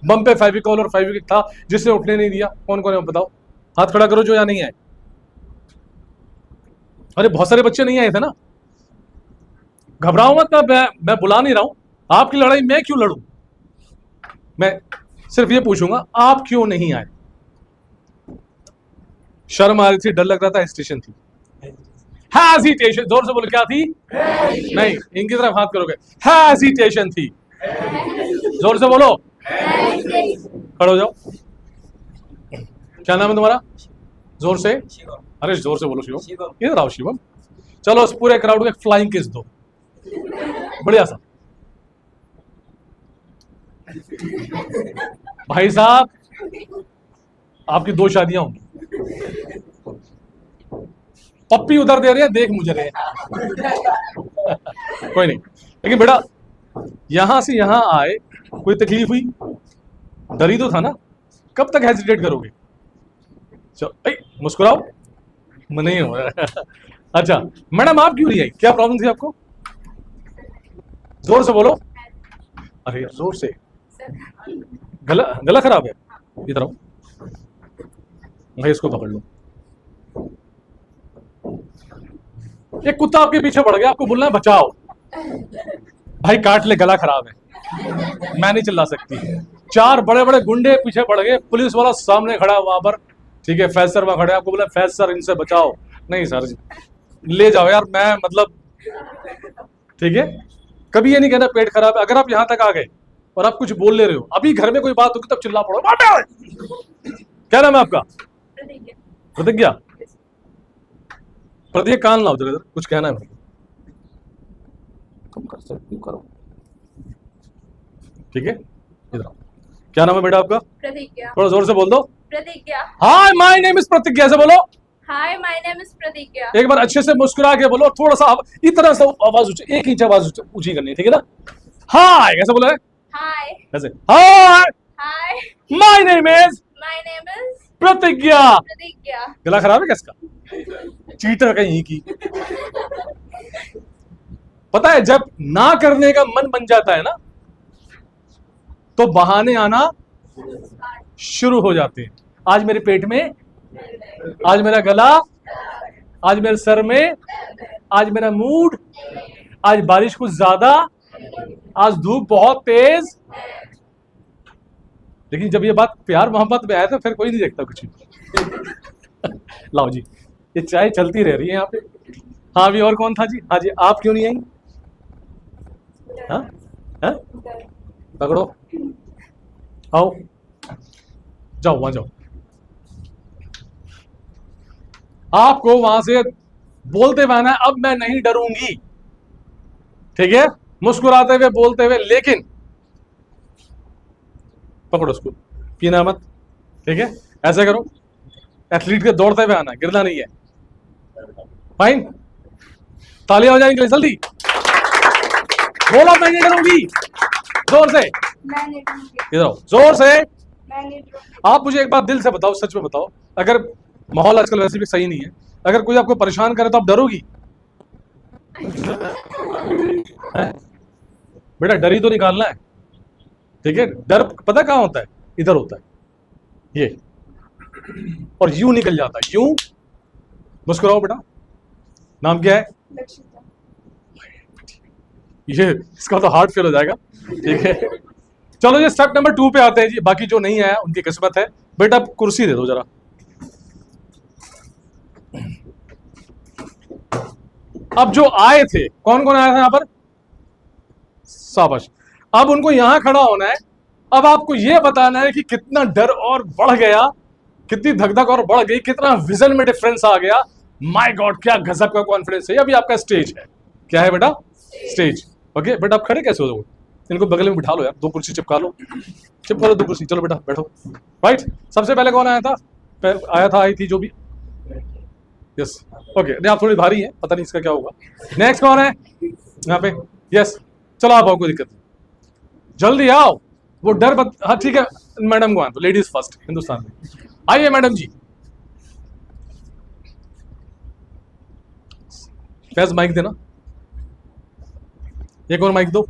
बम पे फेविकॉल और फेविक्विक था जिसने उठने नहीं दिया? कौन कौन है बताओ, हाथ खड़ा करो जो यहाँ नहीं आए। अरे बहुत सारे बच्चे नहीं आए थे ना, घबराओ मत, मैं बुला नहीं रहा हूं, आपकी लड़ाई मैं क्यों लड़ूं, मैं सिर्फ ये पूछूंगा आप क्यों नहीं आए? शर्म आ रही थी, डर लग रहा था, हेजिटेशन थी, हेजिटेशन, जोर से बोलो क्या थी? नहीं, इनकी तरफ हाथ करोगे, हेजिटेशन थी, जोर से बोलो, खड़े हो जाओ। क्या नाम है तुम्हारा? जोर से, अरे जोर से बोलो शिवम, इधर आओ शिवम। चलो उस पूरे क्राउड को एक फ्लाइंग किस दो, बढ़िया सा। भाई साहब आपकी 2 शादियां होंगी, पप्पी उधर दे रहे हैं, देख मुझे रहे हैं। कोई नहीं, लेकिन बेटा यहां से यहां आए, कोई तकलीफ हुई? डर ही तो था ना, कब तक हेजिटेट करोगे? चलो मुस्कुराओ, नहीं हो रहा। अच्छा मैडम आप क्यों नहीं आई, क्या प्रॉब्लम थी आपको? जोर से बोलो, अरे जोर से, गला खराब है, इधर आओ भाई, इसको पकड़ लो। एक कुत्ता आपके पीछे पड़ गया, आपको बोलना है बचाओ, भाई काट ले, गला खराब है, मैं नहीं चिल्ला सकती। 4 बड़े बड़े गुंडे पीछे पड़ गए, पुलिस वाला सामने खड़ा है वहां पर, ठीक है, फैज सर वहां खड़े, आपको बोला फैज सर इनसे बचाओ, नहीं सर ले जाओ यार, मैं मतलब, ठीक है, कभी ये नहीं कहना पेट खराब है। अगर आप यहां तक आ गए और आप कुछ बोल ले रहे हो, अभी घर में कोई बात होगी तब चिल्ला पड़ो। क्या नाम है आपका? प्रतिज्ञा। प्रतिज्ञा कान लाओ जरा, कुछ कहना है मेरे, कम कर सकती हूँ, करो, ठीक है, इधर आओ। क्या नाम है बेटा आपका? प्रतिज्ञा। थोड़ा जोर से बोल दो। प्रतिज्ञा। हाय माय नेम इज प्रतिज्ञा से बोलो। हाय माय नेम इज प्रतिज्ञा। एक बार अच्छे से मुस्कुरा के बोलो, थोड़ा सा इतना सा आवाज ऊंची, 1 इंच आवाज ऊंची करनी है, ठीक है ना? हाय कैसे बोला है? हाय। ऐसे, हाय हाय माय नेम इज प्रतिज्ञा। प्रतिज्ञा। गला खराब है किसका? चीटर कहीं की। पता है जब ना करने का मन बन जाता है ना, तो बहाने आना शुरू हो जाते हैं। आज मेरे पेट में, आज मेरा गला, आज मेरे सर में, आज मेरा मूड, आज बारिश कुछ ज्यादा, आज धूप बहुत तेज। लेकिन जब ये बात प्यार मोहब्बत में आया तो फिर कोई नहीं देखता कुछ भी। लाओ जी, ये चाय चलती रह रही है यहाँ पे। हाँ अभी और कौन था जी? हाँ जी, आप क्यों नहीं आई? हाँ हाँ, पकड़ो, आओ, जाओ वहां जाओ। आपको वहां से बोलते हुए आना, अब मैं नहीं डरूंगी, ठीक है, मुस्कुराते हुए बोलते हुए, लेकिन पकड़ो उसको, पीना मत, ठीक है, ऐसे करो, एथलीट के दौड़ते हुए आना, गिरना नहीं है। फाइन, तालियां हो जाएंगी जल्दी, बोलो मैं नहीं डरूंगी, जोर से, इधर आओ, जोर से। आप मुझे एक बात दिल से बताओ, सच में बताओ, अगर माहौल आजकल वैसे भी सही नहीं है, अगर कोई आपको परेशान करे तो आप डरोगी? बेटा डर ही तो निकालना है, ठीक है। डर पता कहाँ होता है? इधर होता है, ये, और यूं निकल जाता है, यूं। मुस्कुराओ बेटा, नाम क्या है? ये इसका तो हार्ट फेल हो जाएगा, ठीक है। चलो जी स्टेप नंबर 2 पे आते हैं जी। बाकी जो नहीं आया उनकी किस्मत है। बेटा कुर्सी दे दो जरा, अब जो आए थे, कौन कौन आया था यहां पर? शाबाश। अब उनको यहां खड़ा होना है। अब आपको यह बताना है कि कितना डर और बढ़ गया, कितनी धक-धक और बढ़ गई, कितना विजन में डिफरेंस आ गया। माय गॉड, क्या गजब का कॉन्फिडेंस है। अभी आपका स्टेज है। क्या है बेटा? स्टेज। ओके, बट आप खड़े कैसे हो जाओगे? इनको बगल में बिठा लो यार, 2 कुर्सी चिपका लो, चिपका लो 2 कुर्सी। चलो बेटा बैठो। राइट, सबसे पहले कौन आया था? आई थी जो भी। Yes, okay. नहीं, आप थोड़ी भारी हैं, पता नहीं इसका क्या होगा। नेक्स्ट कौन है यहाँ पे? यस, चलो आप आओ, कोई दिक्कत नहीं, जल्दी आओ। वो डर हाँ ठीक है, मैडम को आए, तो लेडीज फर्स्ट हिंदुस्तान में। आइए मैडम जी। फैज माइक देना, एक और माइक दो।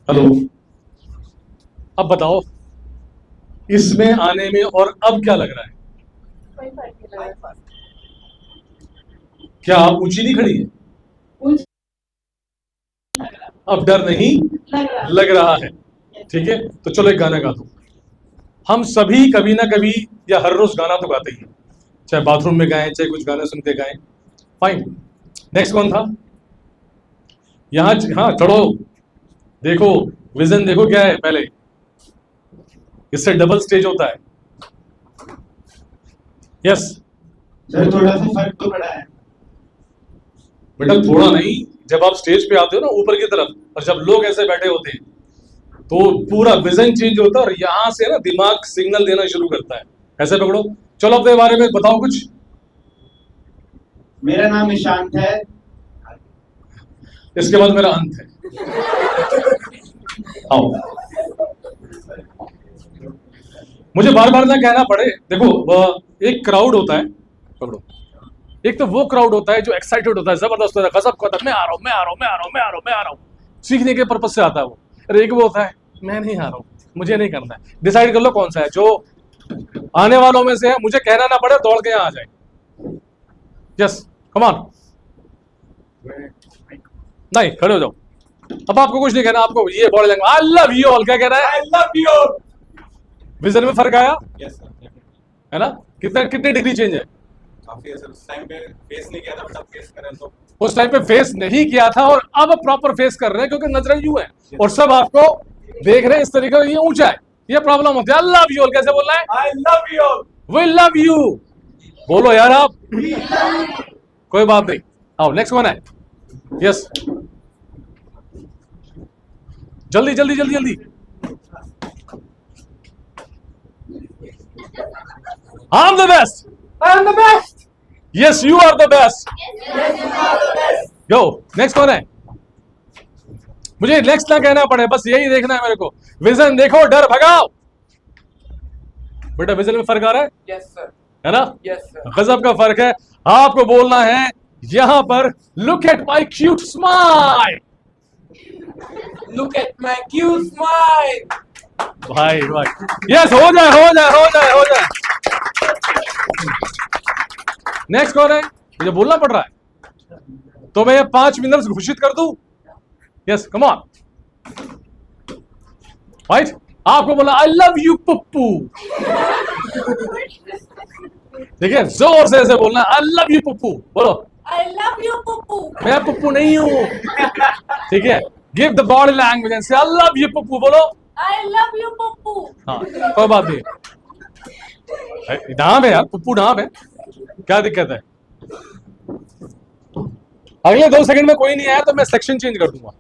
हेलो, अब बताओ इसमें आने में और अब क्या लग रहा है? कोई फर्क नहीं लग रहा। क्या आप ऊंची नहीं खड़ी है? अब डर नहीं लग रहा है। ठीक है, तो चलो एक गाना गा दो। हम सभी कभी ना कभी या हर रोज गाना तो गाते ही हैं, चाहे बाथरूम में गाएं, चाहे कुछ गाने सुनते गाएं। फाइन। नेक्स्ट कौन था? यहाँ हाँ चढ़ो, देखो विजन देखो क्या है। पहले इससे डबल स्टेज होता है। यस सर, थोड़ा सा फर्क तो पड़ा है। बेटा थोड़ा नहीं, जब आप स्टेज पे आते हो ना ऊपर की तरफ, और जब लोग ऐसे बैठे होते हैं तो पूरा विजन चेंज होता है, और यहां से ना दिमाग सिग्नल देना शुरू करता है। ऐसे पकड़ो। चलो अपने बारे में बताओ कुछ। मेरा नाम ईशांत है। इसके बाद मेरा अंत है। आओ, मुझे बार बार ना कहना पड़े। देखो एक क्राउड होता है, पकड़ो। एक तो वो क्राउड होता है जो एक्साइटेड होता है, जबरदस्त होता है, गजब होता है, मैं आ रहा हूं, मैं आ रहा हूं, मैं आ रहा हूं, मैं आ रहा हूं, मैं आ रहा हूं, सीखने के पर्पज से आता है वो। और एक वो होता है, मैं नहीं आ रहा हूं, मुझे नहीं करना है। डिसाइड कर लो कौन सा है। जो आने वालों में से है, मुझे कहना ना पड़े, दौड़ के यहां आ जाए। Yes, come on. नहीं, खड़े हो जाओ। अब आपको कुछ नहीं कहना, आपको ये body language, I love you all, क्या कह रहा है? I love you. विजन में फर्क आया यस सर, है ना? कितने डिग्री चेंज है? काफी है सर। उस टाइम पे फेस नहीं किया था, बट अब फेस करें तो उस टाइम पे फेस नहीं किया था, और अब प्रॉपर फेस कर रहे हैं, क्योंकि नजरें यूं है और सब आपको देख रहे हैं इस तरीके से। ये ऊंचा है, ये प्रॉब्लम होती है। आई लव यू ऑल कैसे बोलना है? I love you. We love you. बोलो यार आप। कोई बात नहीं। आओ नेक्स्ट कौन है? यस, जल्दी जल्दी जल्दी जल्दी। I am the best. I am the best. Yes, you are the best. Go. Next कौन है? मुझे नेक्स्ट ना कहना पड़े, बस यही देखना है मेरे को। विजन देखो, डर भगाओ। बेटा विजन में फर्क आ रहा है? यस सर, है ना? Yes sir. गजब का फर्क है। आपको बोलना है यहां पर, look at my cute smile. Look at my cute smile. भाई भाई, यस, हो जाए हो जाए हो जाए हो जाए। नेक्स्ट कौन है? मुझे बोलना पड़ रहा है, तो मैं ये 5 विनर्स घोषित कर दूं। Yes, come on. राइट, आपको बोला आई लव यू पप्पू। ठीक है, जोर से ऐसे बोलना, आई लव यू पप्पू। बोलो, I love you, Pupu. मैं पप्पू नहीं हूं। ठीक है, give the body language and से आई लव यू पप्पू। बोलो, I love you, Pupu. हाँ, कोई बात नहीं। नाम है यार, पप्पू नाम है, क्या दिक्कत है? अगले 2 सेकंड में कोई नहीं आया तो मैं सेक्शन चेंज कर दूंगा।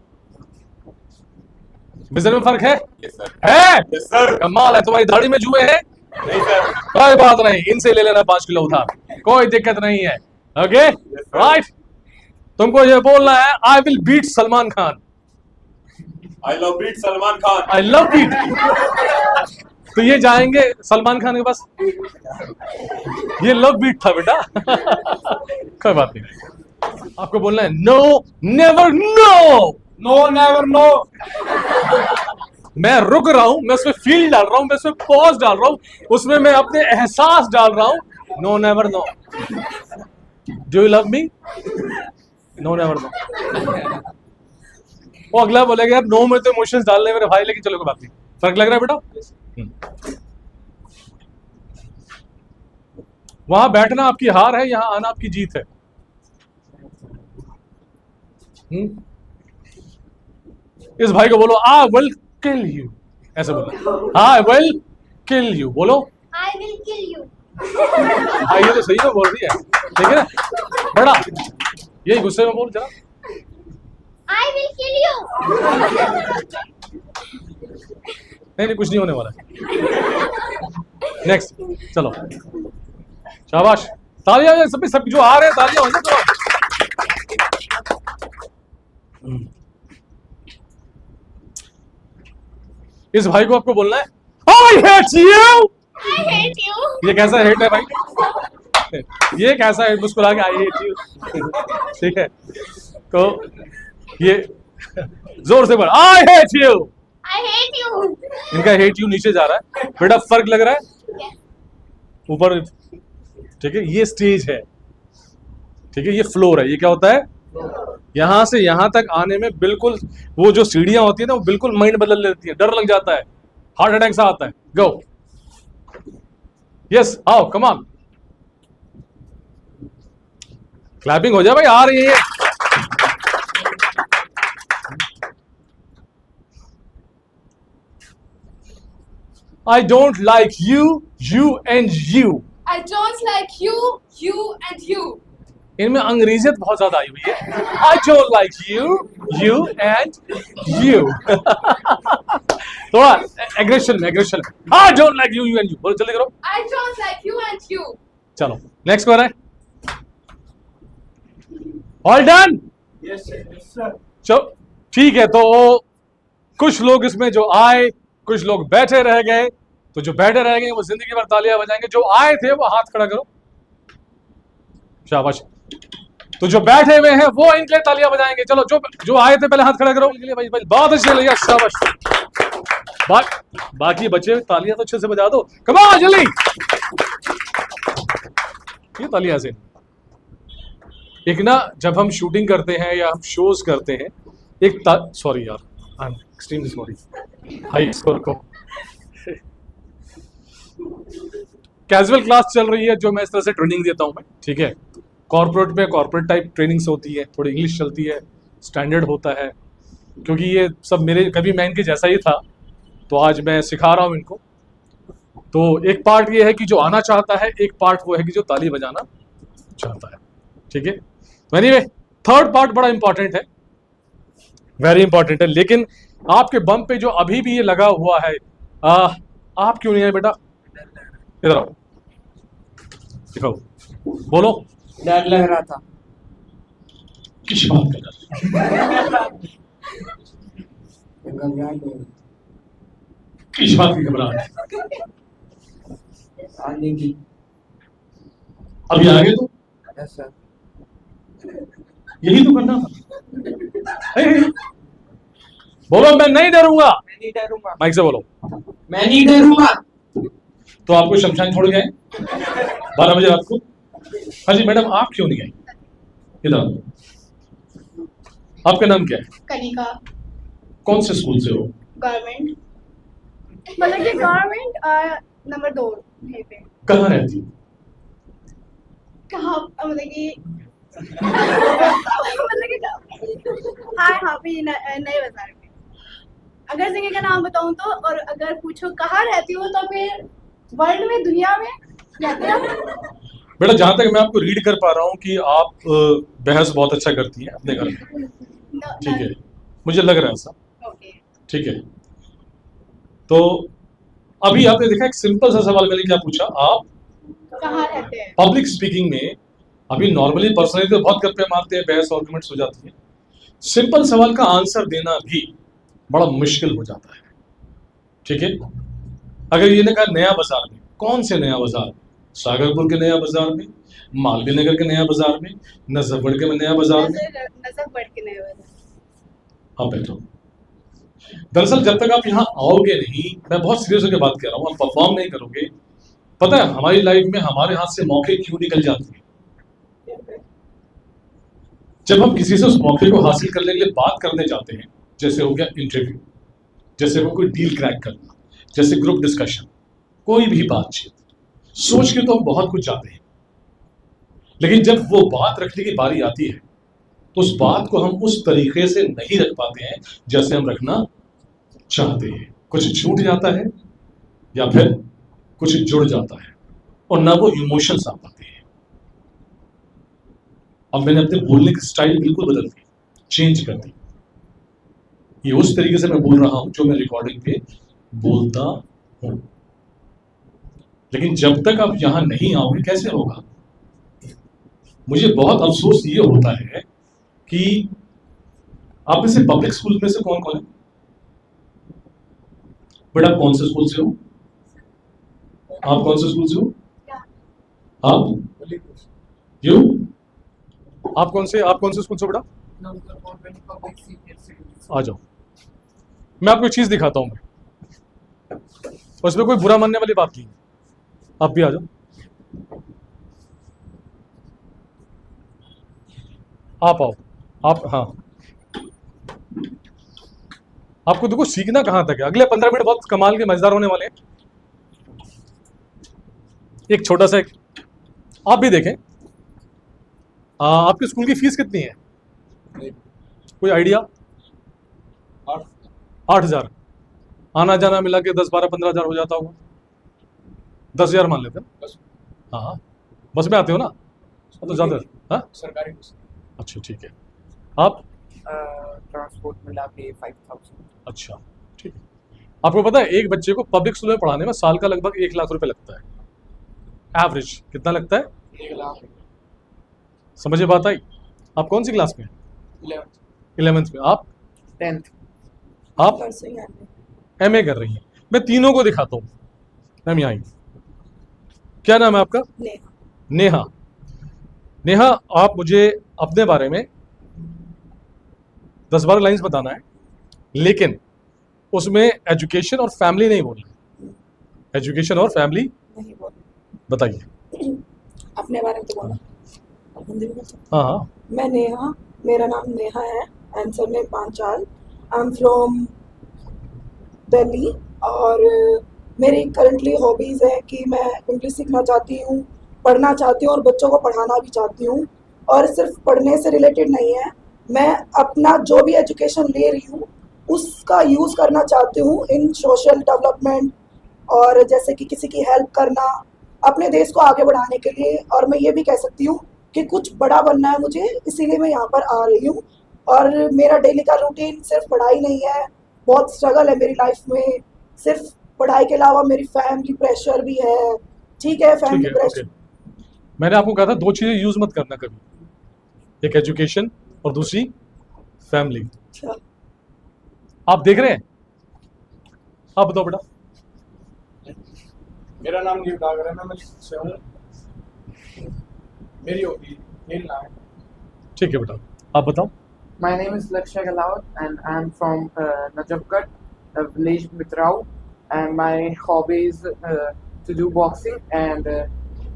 विजन में फर्क है? Yes sir. है? Yes sir. कमाल है। तुम्हारी दाढ़ी में जुए हैं? नहीं सर। कोई बात नहीं, इनसे ले लेना 5 किलो उधार, कोई दिक्कत नहीं है। Okay, right. तुमको ये बोलना है, I will beat Salman Khan. I love beat Salman Khan. I love beat. तो ये जाएंगे सलमान खान के पास। ये लव बीट था बेटा। कोई बात नहीं। आपको बोलना है, no never no. No never no. मैं रुक रहा हूं, मैं उसमें फील डाल रहा हूं, मैं उसमें पॉज डाल रहा हूं, उसमें मैं अपने एहसास डाल रहा हूं। No never no. Do you love me? No never no. वो अगला बोलेगा यार नो में तो इमोशंस डालने मेरे भाई, लेकिन चलो कोई बात नहीं। फर्क लग रहा है बेटा? वहां बैठना आपकी हार है, यहां आना आपकी जीत है। इस भाई को बोलो आई विल किल यू, ऐसे बोलो, आई विल किल यू, बोलो I will kill you. हाँ ये तो सही में बोल रही है, ठीक है ना बेटा? यही गुस्से में बोल जरा, I will kill you. नहीं कुछ नहीं होने वाला। नेक्स्ट, चलो शाबाश, तालियां सब जो आ रहे हैं तालियां हो जाए। इस भाई को आपको बोलना है I hate you. I hate you. ये कैसा हेट है भाई? ये कैसा हेट? मुस्कुरा के आई हेट यू, ठीक है? तो ये जोर से बोल I hate you. I hate you. इनका हेट यू नीचे जा रहा है बेटा, फर्क लग रहा है? Yes. ऊपर, ठीक है? ये स्टेज है, ठीक है? ये फ्लोर है। ये क्या होता है? यहां से यहां तक आने में बिल्कुल वो जो सीढ़ियां होती है ना, वो बिल्कुल माइंड बदल लेती है, डर लग जाता है, हार्ट अटैक सा आता है। गो, यस, आओ, कम ऑन, क्लैपिंग हो जाए भाई, आ रही है। I don't like you, you and you. I don't like you, you and you. इनमें अंग्रेजियत बहुत ज्यादा आई हुई है। I don't like you, you and you. थोड़ा एग्रेशन में I don't like you, you and you. बोलो जल्दी करो। I don't like you and you. चलो नेक्स्ट हो रहा है। All done? Yes, sir. चलो ठीक है। तो कुछ लोग इसमें जो आए, कुछ लोग बैठे रह गए। तो जो बैठे रह गए वो जिंदगी भर तालियां बजाएंगे, जो आए थे वो हाथ खड़ा करो, शाबाश। तो जो बैठे हुए हैं वो इनके लिए तालियां बजाएंगे। चलो जो आए थे पहले हाथ खड़ा करो, भाई बहुत अच्छे लगे, शाबाश। बाकी बचे तालियां तो अच्छे से बजा दो, कम ऑन जल्दी। ये तालियां से एक ना, जब हम शूटिंग करते हैं या हम शोज करते हैं, एक सॉरी यार, I am extremely sorry, high score को कैजुअल क्लास चल रही है जो मैं इस तरह से ट्रेनिंग देता हूं मैं, ठीक है? कॉर्पोरेट में कॉर्पोरेट टाइप ट्रेनिंग्स होती है, थोड़ी इंग्लिश चलती है, स्टैंडर्ड होता है, क्योंकि ये सब मेरे कभी मैं इनके जैसा ही था, तो आज मैं सिखा रहा हूं इनको। तो एक पार्ट ये है कि जो आना चाहता है, एक पार्ट वो है कि जो ताली बजाना चाहता है, ठीक है? तो एनीवे, थर्ड पार्ट बड़ा इंपॉर्टेंट है, वेरी इंपॉर्टेंट है। लेकिन आपके बम पे जो अभी भी ये लगा हुआ है, आप क्यों नहीं आए बेटा? इधर आओ, दिखाओ, बोलो। डर लग रहा था। किस बात का डर? किस बात की घबराहट? आने की। अभी आगे तो यस सर। यही तो करना था। बोलो मैं नहीं डरूंगा। मैं नहीं डरूंगा। माइक से बोलो। मैं नहीं डरूंगा। तो आपको शमशान छोड़ गए 12 बजे रात को? हाँ जी मैडम, आप क्यों नहीं आई? इधर, आपका नाम क्या है? कनिका। कौन से स्कूल से हो? गवर्नमेंट, मतलब कि गवर्नमेंट नंबर 2 यहीं पे। कहाँ रहती हो? कहाँ, मतलब कि मतलब कि हाँ भी नए बाजार में। अगर जगह का नाम बताऊं तो, और अगर पूछो कहाँ रहती हो तो फिर वर्ल्ड में, दुनिया में रहते हो। बेटा जहां तक मैं आपको रीड कर पा रहा हूँ कि आप बहस बहुत अच्छा करती हैं अपने घर में, ठीक है? मुझे लग रहा है ऐसा, ओके। ठीक है? तो अभी आपने देखा एक सिंपल सा सवाल मैंने क्या पूछा, आप कहाँ रहते हैं? पब्लिक स्पीकिंग में अभी नॉर्मली पर्सनली तो बहुत गप्पे मारते हैं, बहस आर्गुमेंट्स हो जाती है, सिंपल सवाल का आंसर देना भी बड़ा मुश्किल हो जाता है, ठीक है? अगर ये ने कहा नया बाजार में, कौन से नया बाजार? सागरपुर के नया बाजार में, मालवीय नगर के नया बाजार में, नजफगढ़ के नया बाजार में? नजफगढ़ के नए बाजार। आप बैठो। दरअसल जब तक आप यहाँ आओगे नहीं, मैं बहुत सीरियस होकर बात कर रहा हूँ, आप परफॉर्म नहीं करोगे, पता है हमारी लाइफ में हमारे हाथ से मौके क्यों निकल जाते हैं? जब हम किसी से उस मौके को हासिल करने के लिए बात करने जाते हैं, जैसे हो गया इंटरव्यू, जैसे वो कोई डील क्रैक करना, जैसे ग्रुप डिस्कशन, कोई भी बातचीत। सोच के तो हम बहुत कुछ चाहते हैं, लेकिन जब वो बात रखने की बारी आती है तो उस बात को हम उस तरीके से नहीं रख पाते हैं जैसे हम रखना चाहते हैं। कुछ छूट जाता है या फिर कुछ जुड़ जाता है और ना वो इमोशंस आ पाते हैं। अब मैंने अपने बोलने की स्टाइल बिल्कुल बदल दी, चेंज कर दी। ये उस तरीके से मैं बोल रहा हूं जो मैं रिकॉर्डिंग पे बोलता हूं। लेकिन जब तक आप यहां नहीं आओगे कैसे होगा? मुझे बहुत अफसोस ये होता है कि आप में से पब्लिक स्कूल में से कौन कौन है? बेटा कौन से स्कूल से हो? आप कौन से स्कूल से हो? आप यू आप कौन से स्कूल से हो बेटा? आ जाओ, मैं आपको एक चीज दिखाता हूं। मैं उसमें कोई बुरा मानने वाली बात नहीं है, आप भी आ जाओ। आप आओ, आप, हाँ, आपको देखो सीखना कहां तक है। अगले 15 मिनट बहुत कमाल के मजेदार होने वाले हैं। एक छोटा सा आप भी देखें, आपके स्कूल की फीस कितनी है? कोई आइडिया? 8,000। आना जाना मिला के 10, 12, 15 हजार हो जाता होगा। 10,000 मान लेते हैं। हाँ, बस में आते हो ना, तो ज्यादा। हाँ, सरकारी बस। अच्छा ठीक है। आप ट्रांसपोर्ट मिला के 5,000। अच्छा ठीक है। आपको पता है एक बच्चे को पब्लिक स्कूल में पढ़ाने में साल का लगभग 1 लाख रुपए लगता है। एवरेज कितना लगता है? 1 लाख। समझे बात आई? आप कौन सी क्लास में? 11th में। आप 10th। आप MA कर रही हैं। मैं तीनों को दिखाता हूँ। मैम यहाँ आइए। क्या नाम है आपका? नेहा। नेहा, आप मुझे अपने बारे में 10-12 लाइंस बताना है, लेकिन उसमें एजुकेशन और फैमिली नहीं बोलना। एजुकेशन और फैमिली नहीं बोलना। बताइए। अपने बारे में तो बोला हिंदी में। हाँ हाँ। मैं नेहा, मेरा नाम नेहा है, आंसर में Panchal. I am from Delhi और मेरी करंटली हॉबीज़ है कि मैं इंग्लिश सीखना चाहती हूँ, पढ़ना चाहती हूँ और बच्चों को पढ़ाना भी चाहती हूँ। और सिर्फ पढ़ने से रिलेटेड नहीं है, मैं अपना जो भी एजुकेशन ले रही हूँ उसका यूज़ करना चाहती हूँ इन सोशल डेवलपमेंट, और जैसे कि किसी की हेल्प करना, अपने देश को आगे बढ़ाने के लिए। और मैं ये भी कह सकती हूँ कि कुछ बड़ा बनना है मुझे, इसीलिए मैं यहाँ पर आ रही हूँ। और मेरा डेली का रूटीन सिर्फ पढ़ाई नहीं है, बहुत स्ट्रगल है मेरी लाइफ में। सिर्फ पढ़ाई के अलावा मेरी फैमिली प्रेशर भी है। ठीक है, फैमिली प्रेशर। ओके। मैंने आपको कहा था 2 चीजें यूज मत करना कभी, एक एजुकेशन और दूसरी फैमिली। अच्छा, आप देख रहे हैं? आप बताओ बेटा। मेरा नाम न्यू डागर है, मैं मलिक से हूँ। मेरी हॉबी खेलना है। ठीक है बेटा, आप बताओ। My name is Lakshya Galawat and I am from Najafgarh, a village Mitrao, and my hobby is to do boxing, and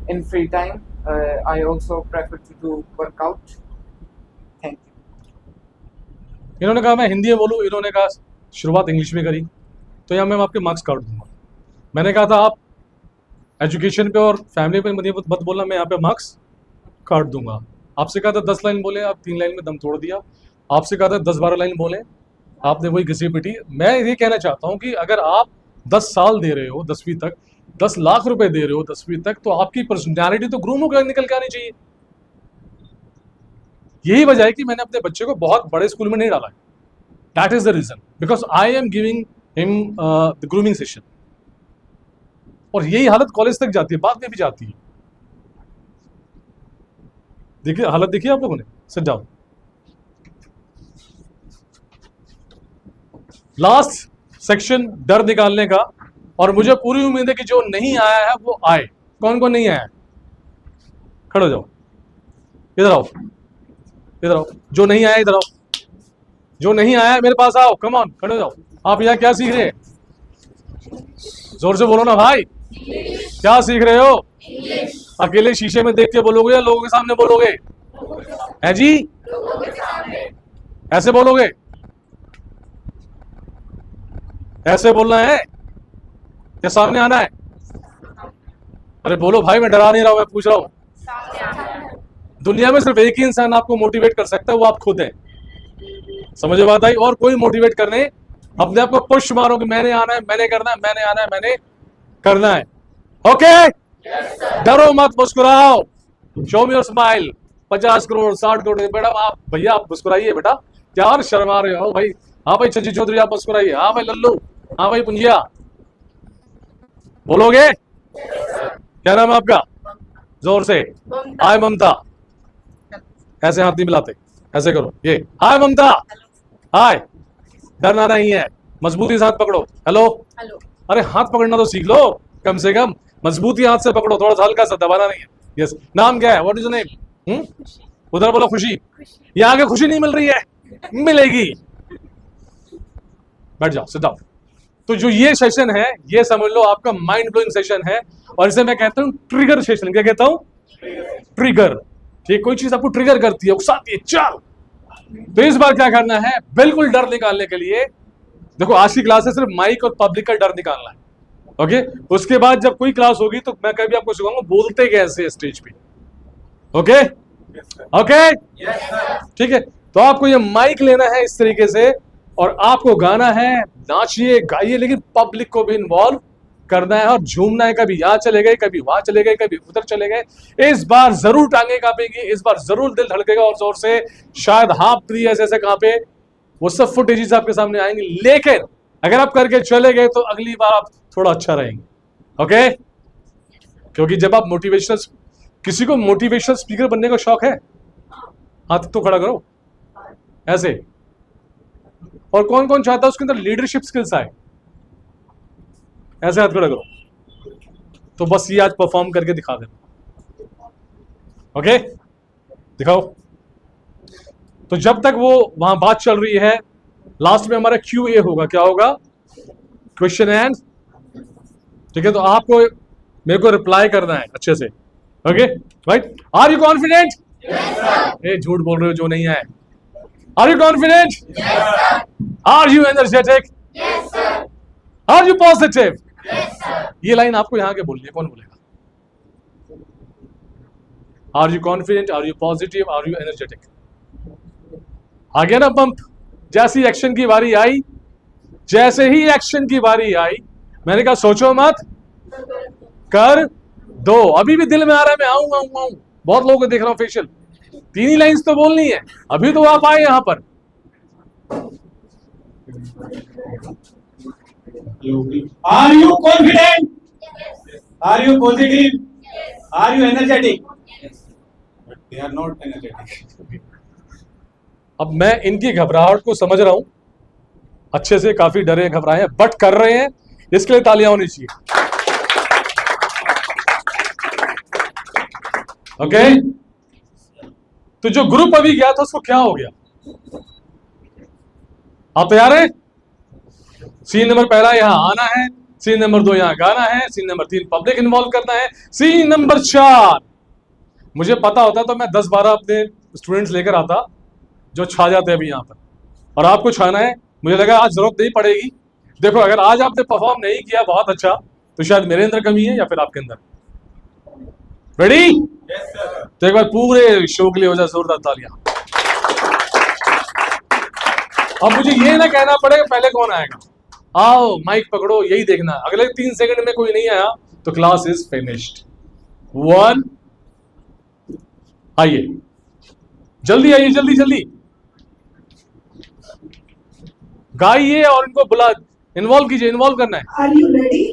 in free time I also prefer to do workout. Thank you. इन्होंने कहा मैं हिंदी में बोलूँ, इन्होंने कहा शुरुआत English में करी, तो यहाँ मैं आपके मार्क्स काट दूंगा। मैंने कहा था आप एजुकेशन पे और फैमिली पे मत बोलना, मैं यहाँ पे मार्क्स काट दूंगा। आपसे कहा था 10 लाइन बोले, आप 3 लाइन में दम तोड़ दिया। आपसे कहा था 10-12 लाइन बोले, आपने वही घिसी पिटी। मैं ये कहना चाहता हूँ कि अगर आप 10 साल दे रहे हो 10वीं तक, 10 लाख रुपए दे रहे हो 10वीं तक, तो आपकी पर्सनैलिटी तो ग्रूम होकर निकल के आनी चाहिए। यही वजह है कि मैंने अपने बच्चे को बहुत बड़े स्कूल में नहीं डाला है। That is the reason, because I am giving him the grooming session. और यही हालत कॉलेज तक जाती है, बाद में भी जाती है। देखिए हालत, देखिए आप लोगों ने। सर जाओ। लास्ट सेक्शन डर निकालने का, और मुझे पूरी उम्मीद है कि जो नहीं आया है वो आए। कौन कौन नहीं आया है? खड़े हो जाओ, इधर आओ, इधर आओ। जो नहीं आया इधर आओ। जो नहीं आया है मेरे पास आओ, कम ऑन, खड़े हो जाओ। आप यहाँ क्या सीख रहे हैं? जोर से बोलो ना भाई, क्या सीख रहे हो? अकेले शीशे में देख के बोलोगे या लोगों के सामने बोलोगे? है जी? ऐसे बोलोगे? ऐसे बोलना है या सामने आना है? अरे बोलो भाई, मैं डरा नहीं रहा हूं, मैं पूछ रहा हूं। दुनिया में सिर्फ एक ही इंसान आपको मोटिवेट कर सकता है, वो आप खुद हैं। समझ बात आई? और कोई मोटिवेट करने, अपने आप को पुश मारो कि मैंने आना है, मैंने करना है, मैंने आना है, मैंने करना है। ओके, डरो मत, मुस्कुराओ, show me your smile. 50 crore 60 crore बेटा, आप भैया आप मुस्कुराइए बेटा, क्या शर्मा रहे हो भाई? हाँ भाई शशि चौधरी आप मुस्कुराइए, हाँ भाई लल्लू, हाँ भाई पुंजिया, बोलोगे? क्या नाम है आपका? जोर से। हाय ममता। ऐसे हाथ नहीं मिलाते, ऐसे करो, ये हाय ममता, हाय। डरना नहीं है, मजबूती से हाथ पकड़ो। Hello hello. अरे हाथ पकड़ना तो सीख लो, कम से कम मजबूती हाथ से पकड़ो, थोड़ा सा हल्का सा दबाना नहीं है। यस, नाम क्या है? What is your name? उधर बोलो खुशी। यहाँ आगे खुशी नहीं मिल रही है, मिलेगी। बैठ जाओ, सिट डाउन। तो जो ये सेशन है, ये समझ लो आपका माइंड ब्लोइंग सेशन है, और इसे मैं कहता हूं ट्रिगर सेशन। क्या कहता हूं? ट्रिगर। ठीक, कोई चीज आपको ट्रिगर करती है, उकसाती है, चल। तो इस बार क्या करना है, बिल्कुल डर निकालने के लिए, देखो आज की क्लास है सिर्फ माइक और पब्लिक का डर निकालना है। ओके, उसके बाद जब कोई क्लास होगी तो मैं कभी आपको सिखाऊंगा बोलते कैसे स्टेज पे। ओके ओके, ठीक है। तो आपको ये माइक लेना है इस तरीके से, और आपको गाना है, नाचिए गाइए, लेकिन पब्लिक को भी इन्वॉल्व करना है और झूमना है। कभी यहाँ चले गए, कभी वहां चले गए, कभी उधर चले गए। इस बार जरूर टांगे कांपेगी, इस बार जरूर दिल धड़केगा और जोर से, शायद हाथ भी ऐसे ऐसे कांपे। वो सब फुटेजेस आपके सामने आएंगे, लेकिन अगर आप करके चले गए तो अगली बार आप थोड़ा अच्छा रहेंगे। ओके, क्योंकि जब आप मोटिवेशनल, किसी को मोटिवेशनल स्पीकर बनने का शौक है? हाथ तो खड़ा करो ऐसे। और कौन कौन चाहता है उसके अंदर लीडरशिप स्किल्स आए? ऐसे हाथ खड़ा करो। तो बस ये आज परफॉर्म करके दिखा देना। ओके, दिखाओ। तो जब तक वो वहां बात चल रही है, लास्ट में हमारा QA होगा। क्या होगा? Question and. ठीक है, तो आपको मेरे को रिप्लाई करना है अच्छे से। Okay right? Are you confident? ये झूठ बोल रहे हो जो नहीं है। Are you confident? Are you energetic? Are you positive? ये लाइन आपको यहां के बोलनी है। कौन बोलेगा? Are you confident, are you positive, are you energetic? आ गया ना पंप? जैसी एक्शन की बारी आई, जैसे ही एक्शन की बारी आई, मैंने कहा सोचो मत, कर दो। अभी भी दिल में आ रहा है मैं आऊं आऊं आऊं, बहुत लोगों को देख रहा हूं फेशियल। 3 ही लाइंस तो बोलनी है, अभी तो आप आए यहां पर। Are you confident? Are you positive? Are you energetic? But they are not energetic. अब मैं इनकी घबराहट को समझ रहा हूं अच्छे से, काफी डरे घबराए हैं, बट कर रहे हैं, इसके लिए तालियां होनी चाहिए। ओके, तो जो ग्रुप अभी गया था उसको क्या हो गया? आप तैयार हैं? सीन नंबर पहला यहां आना है, सीन नंबर 2 यहां गाना है, सीन नंबर 3 पब्लिक इन्वॉल्व करना है, सीन नंबर 4 मुझे पता होता तो मैं 10-12 अपने स्टूडेंट्स लेकर आता जो छा जाते हैं अभी यहां पर, और आपको छाना है। मुझे लगा आज जरूरत नहीं पड़ेगी। देखो अगर आज आपने परफॉर्म नहीं किया बहुत अच्छा, तो शायद मेरे अंदर कमी है या फिर आपके अंदर। रेडी? Yes, sir. तो एक बार पूरे शो के लिए हो जाए जोरदार तालियां। अब मुझे ये ना कहना पड़ेगा पहले कौन आएगा, आओ माइक पकड़ो, यही देखना। अगले 3 सेकंड में कोई नहीं आया तो क्लास इज फिनिश्ड। 1, आइए जल्दी, आइए जल्दी जल्दी गाइए और इनको बुला, इन्वॉल्व कीजिए, इन्वॉल्व करना है। Are you ready?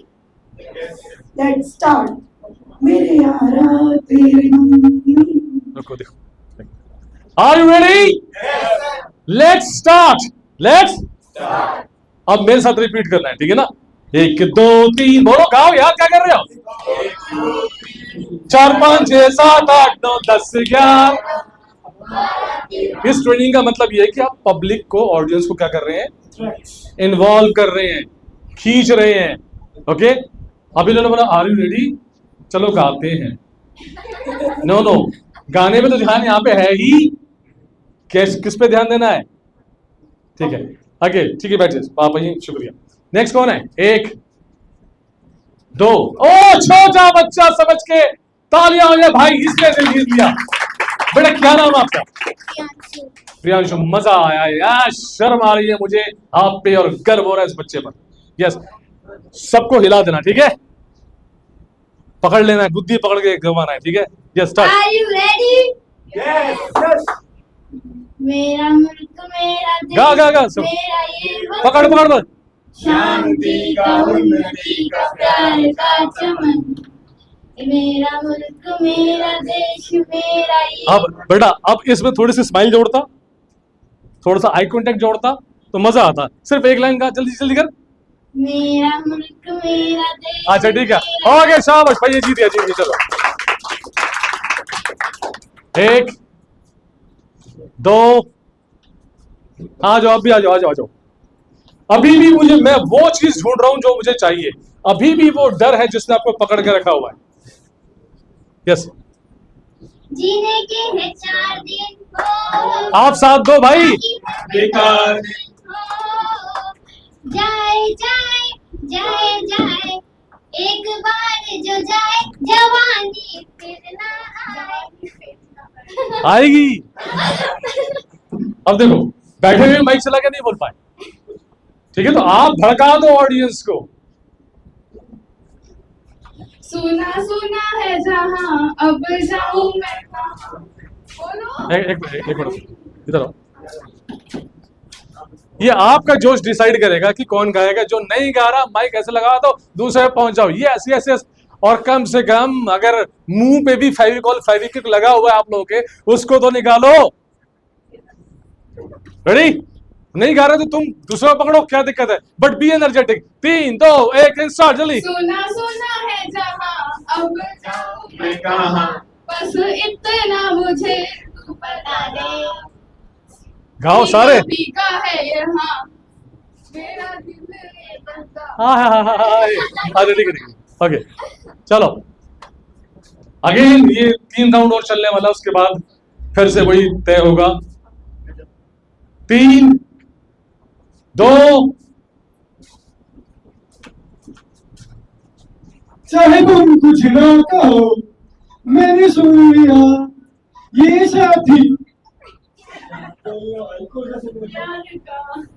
Let's start. मेरे यारा तेरे देखो देखो, are you ready? Let's start, let's. अब मेरे साथ रिपीट करना है, ठीक है ना? 1 2 3 बोलो, गाओ यार, क्या कर रहे हो? 4 5 6 7 8 9 10 11। इस ट्रेनिंग का मतलब ये है कि आप पब्लिक को, ऑडियंस को क्या कर रहे हैं? इन्वॉल्व कर रहे हैं, खींच रहे हैं। ओके, अभी इन्होंने बोला आर यू रेडी, चलो गाते हैं। नो नो, गाने में तो ध्यान यहाँ पे है ही, किस पे ध्यान देना है? ठीक है, आगे, ठीक है, बैठिए पापा जी, शुक्रिया। नेक्स्ट कौन है? 1 2 ओ छोटा बच्चा समझ के तालियां हो जाए भाई, इसने से जीत लिया। बेटा क्या नाम है आपका? प्रियांशु। मजा आया यार, शर्म आ रही है मुझे आप पे और गर्व हो रहा है इस बच्चे पर। यस, सबको हिला देना, ठीक है? पकड़ लेना है, गुद्दी पकड़ के घुमाना है, ठीक है? Yes start. Are you ready? Yes. मेरा मुल्क मेरा देश गा, गा, गा, सब। मेरा ये वतन, पकड़ पकड़ पकड़। शांति का उन्नति का प्यार का चमन, मेरा मुल्क मेरा देश मेरा ये अब बेटा, अब इसमें थोड़ी सी स्माइल जोड़ता, थोड़ा सा आई कांटेक्ट जोड़ता तो मजा आता। सिर्फ एक लाइन का, जल्दी जल्दी कर। मेरा मुल्क मेरा देश। अच्छा ठीक है, मेरा- ओके शाबाश भाई, ये जीत गया, जीत गया। चलो 1 2 आ जाओ, अभी आ जाओ, आ जाओ, आ जाओ। अभी भी मुझे, मैं वो चीज ढूंढ रहा हूं जो मुझे चाहिए। अभी भी वो डर है जिसने आपको पकड़ के रखा हुआ है। यस, जीने के हैं 4 दिन हो, आप साथ दो भाई। बेकार। जाए जाए जाए जाए, एक बार जो जाए जवानी फिर ना आए। आएगी। अब देखो, बैठे हुए माइक चला के नहीं बोल पाए, ठीक है? तो आप भड़का दो ऑडियंस को। सुना सुना है जहां, अब जाऊं मैं कहां। बोलो। एक मिनट इधर आओ। ये आपका जोश डिसाइड करेगा कि कौन गाएगा। जो नहीं गा रहा, माइक ऐसे लगा दो, दूसरे पे पहुंच जाओ। Yes yes yes. और कम से कम अगर मुंह पे भी फेविकॉल फेविक्विक लगा हुआ है आप लोगों के, उसको तो निकालो। रेडी? नहीं गा रहे तो तुम दूसरा पकड़ो, क्या दिक्कत है? But be energetic. 3 2 1 स्टार्ट, जल्दी। सुना सुना है जहां, अब जाऊं मैं कहां, बस इतना मुझे तू बता दे। गाओ सारे। भीगा है यहाँ मेरा दिल ये बंदा। हाँ, ठीक है, ओके चलो। अगेन ये 3 राउंड और चलने वाला, उसके बाद फिर से वही तय होगा। 3 2 चाहे तुम कुछ ना कहो, मैंने सुन लिया ये साथी,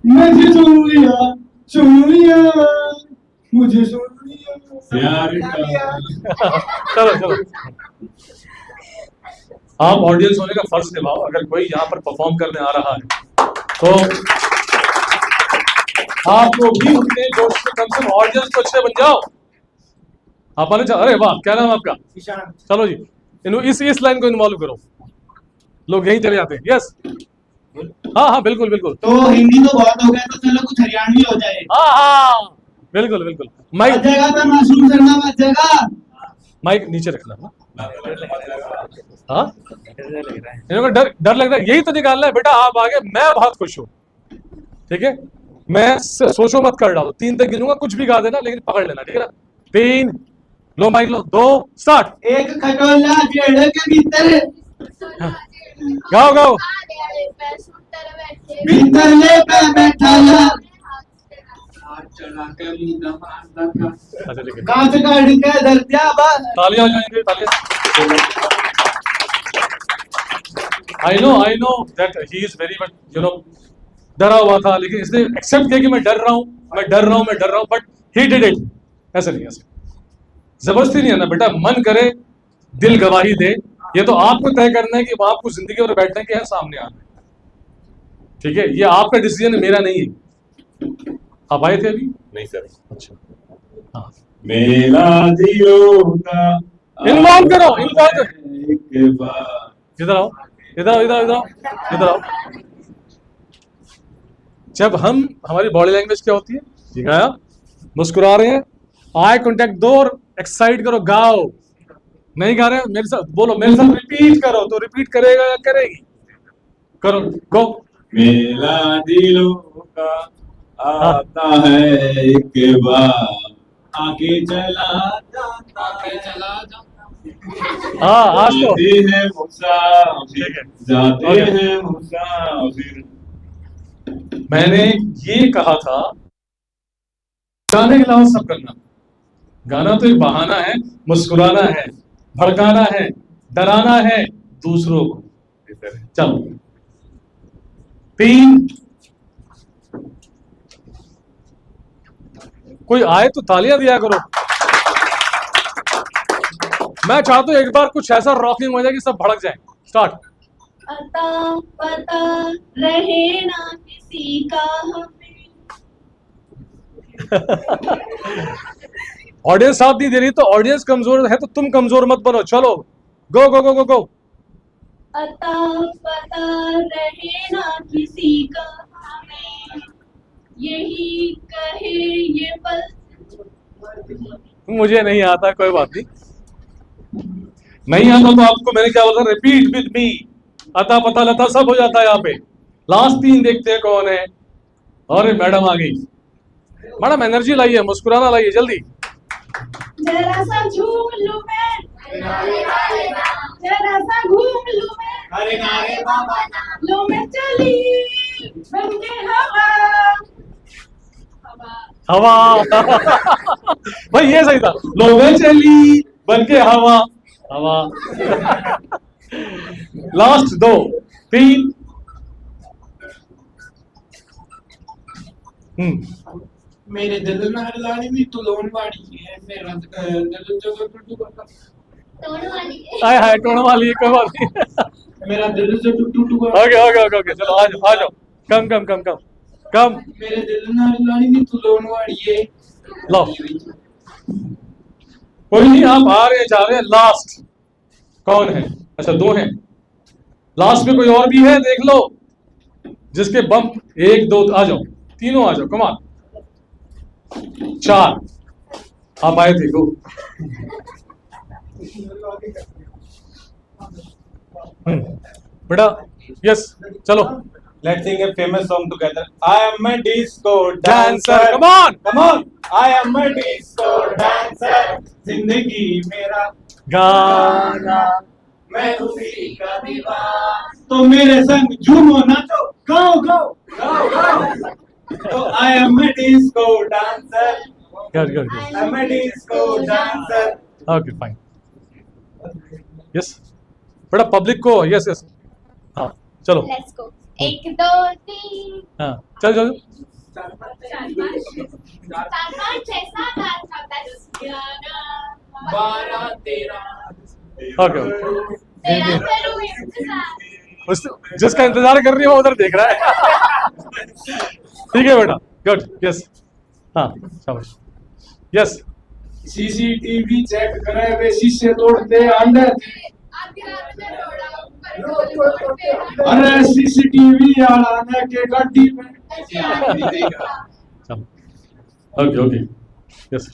मुझे सुन लिया मुझे सुन लिया प्यार का। चलो चलो, आप ऑडियंस होने का फर्ज निभाओ। अगर कोई यहाँ पर परफॉर्म करने आ रहा है तो आप लोग भी उतने जोश से कम से कम ऑडियंस तो अच्छे बन जाओ। आप आने अरे वाह, क्या नाम है आपका? ईशान। चलो जी, इस लाइन को इन्वॉल्व करो, लोग यहीं चले जाते हैं। यस, हाँ हाँ बिल्कुल बिल्कुल। तो हिंदी तो बहुत हो गया, तो चलो कुछ हरियाणवी हो जाए। हाँ हाँ बिल्कुल बिल्कुल। माइक बचेगा तो मासूम करना बचेगा। माइक नीचे रखना ना। हाँ, इन लोगों को डर लग रहा है, यही तो निकालना है बेटा। आप आगे, मैं बहुत खुश हूँ, ठीक है? मैं सोचो मत कर डालो, 3 तक गिनूंगा, कुछ भी गा देना लेकिन पकड़ लेना, ठीक है ना? 3 लो, माइक लो, 2 स्टार्ट। एक खटोला जेड़ के भीतर, गाओ गाओ। भीतर ले पे बैठा ला, अच्छा ठीक है, कांच काढ़ के धरतिया बस। तालियां हो जाएंगे, तालियां। I know that he is very much, you know, डरा हुआ था, लेकिन इसने एक्सेप्ट किया कि मैं डर रहा हूं, मैं डर रहा हूं, मैं डर रहा हूं, बट ही डिड इट। ऐसे नहीं, ऐसे जबरदस्ती नहीं है ना बेटा। मन करे, दिल गवाही दे। ये तो आपको तय करना है कि वो आपको जिंदगी में बैठने के है, सामने आना है, ठीक है? ये आपका डिसीजन है, मेरा नहीं है। आप आए थे अभी? नहीं सर। अच्छा हाँ, मेरा दिलों का इन्वॉल्व करो, इन्वॉल्व करो। एक बार इधर आओ, इधर आओ, इधर आओ, इधर आओ, इधर आओ। जब हम, हमारी बॉडी लैंग्वेज क्या होती है? दिखाया, मुस्कुरा रहे हैं, आई कांटेक्ट दो और एक्साइट करो, गाओ। नहीं गा रहे हैं, मेरे साथ बोलो, मेरे साथ रिपीट करो, तो रिपीट करेगा या करेगी? करो, गो। मेरा दिलों का आता है एक बार, आके चला जाता हाँ आज तो जाते हैं मुसाफिर, ठीक है। जाते ओके। हैं मुसाफिर। मैंने ये कहा था गाने के अलावा सब करना। गाना तो एक बहाना है, मुस्कुराना है, भड़काना है, डराना है दूसरों को। चलो 3, कोई आए तो तालियां दिया करो। मैं चाहता हूं एक बार कुछ ऐसा रॉकिंग हो जाए कि सब भड़क जाए। स्टार्ट। अता पता रहे ना किसी का हमें। ऑडियंस साथ नहीं दे रही तो ऑडियंस कमजोर है तो तुम कमजोर मत बनो। चलो गो गो गो गो गो। अता पता रहे ना किसी का हमें, यही कहे ये पल। मुझे नहीं आता, कोई बात नहीं। नहीं आता तो आपको मैंने क्या बोला, रिपीट विद मी। अता पता लता सब हो जाता है यहाँ पे। लास्ट 3 देखते हैं कौन है। अरे मैडम आ गई। मैडम एनर्जी लाइए, मुस्कुराना लाइए जल्दी। जरा सा झूम लूं मैं, जरा सा घूम लूं मैं, अरे नारे बाबा लो मैं चली बनके हवा। हवा। भाई ये सही था। लो मैं चली बनके हवा हवा। लास्ट 2 3। मेरे दिल नाल लानी नी तू लोन वाड़ी है, मेरा दिल जो टूटू हाय हाय टोन वाली है, कोई बात नहीं। मेरा दिल जो टूटू ओके ओके ओके ओके चलो आ जाओ। कम कम कम कम कम। मेरे दिल नाल लानी नी तू लोन वाड़ी है। लो कोई नहीं, आप आ रहे हैं जा रहे हैं। लास्ट कौन है? अच्छा 2 हैं। लास्ट में कोई और भी है देख लो, जिसके बम्प 1 2 आ जाओ, तीनों आ जाओ। कमाल 4 आप आए थे। गो बेटा यस चलो। Let's sing a famous song together. I am a disco Dancer, dancer. come on. Come on. I am a disco dancer. जिंदगी मेरा गाना मैं उसी का दीवाना। तो मेरे संग झूमो नाचो, गाओ गाओ गाओ गाओ। तो I am a disco dancer. Good good good. I am a disco dancer. Okay fine. Yes बेटा पब्लिक को यस यस। हाँ चलो। लेट्स गो 1 2 3 हाँ चल चल। 4 5 6 7 8 12 13 ओके तेरा करूं इंतजार। उस जिसका इंतजार कर रही है वो उधर देख रहा है। ठीक है बेटा गुड यस। हाँ शाबाश यस। सीसीटीवी चेक करे वे शीशे तोड़ते अंदर। आधी रात में रोड़ा ऊपर गोल करते हैं। अरे सीसीटीवी वाला ने के गाड़ी में चलो ओके ओके यस।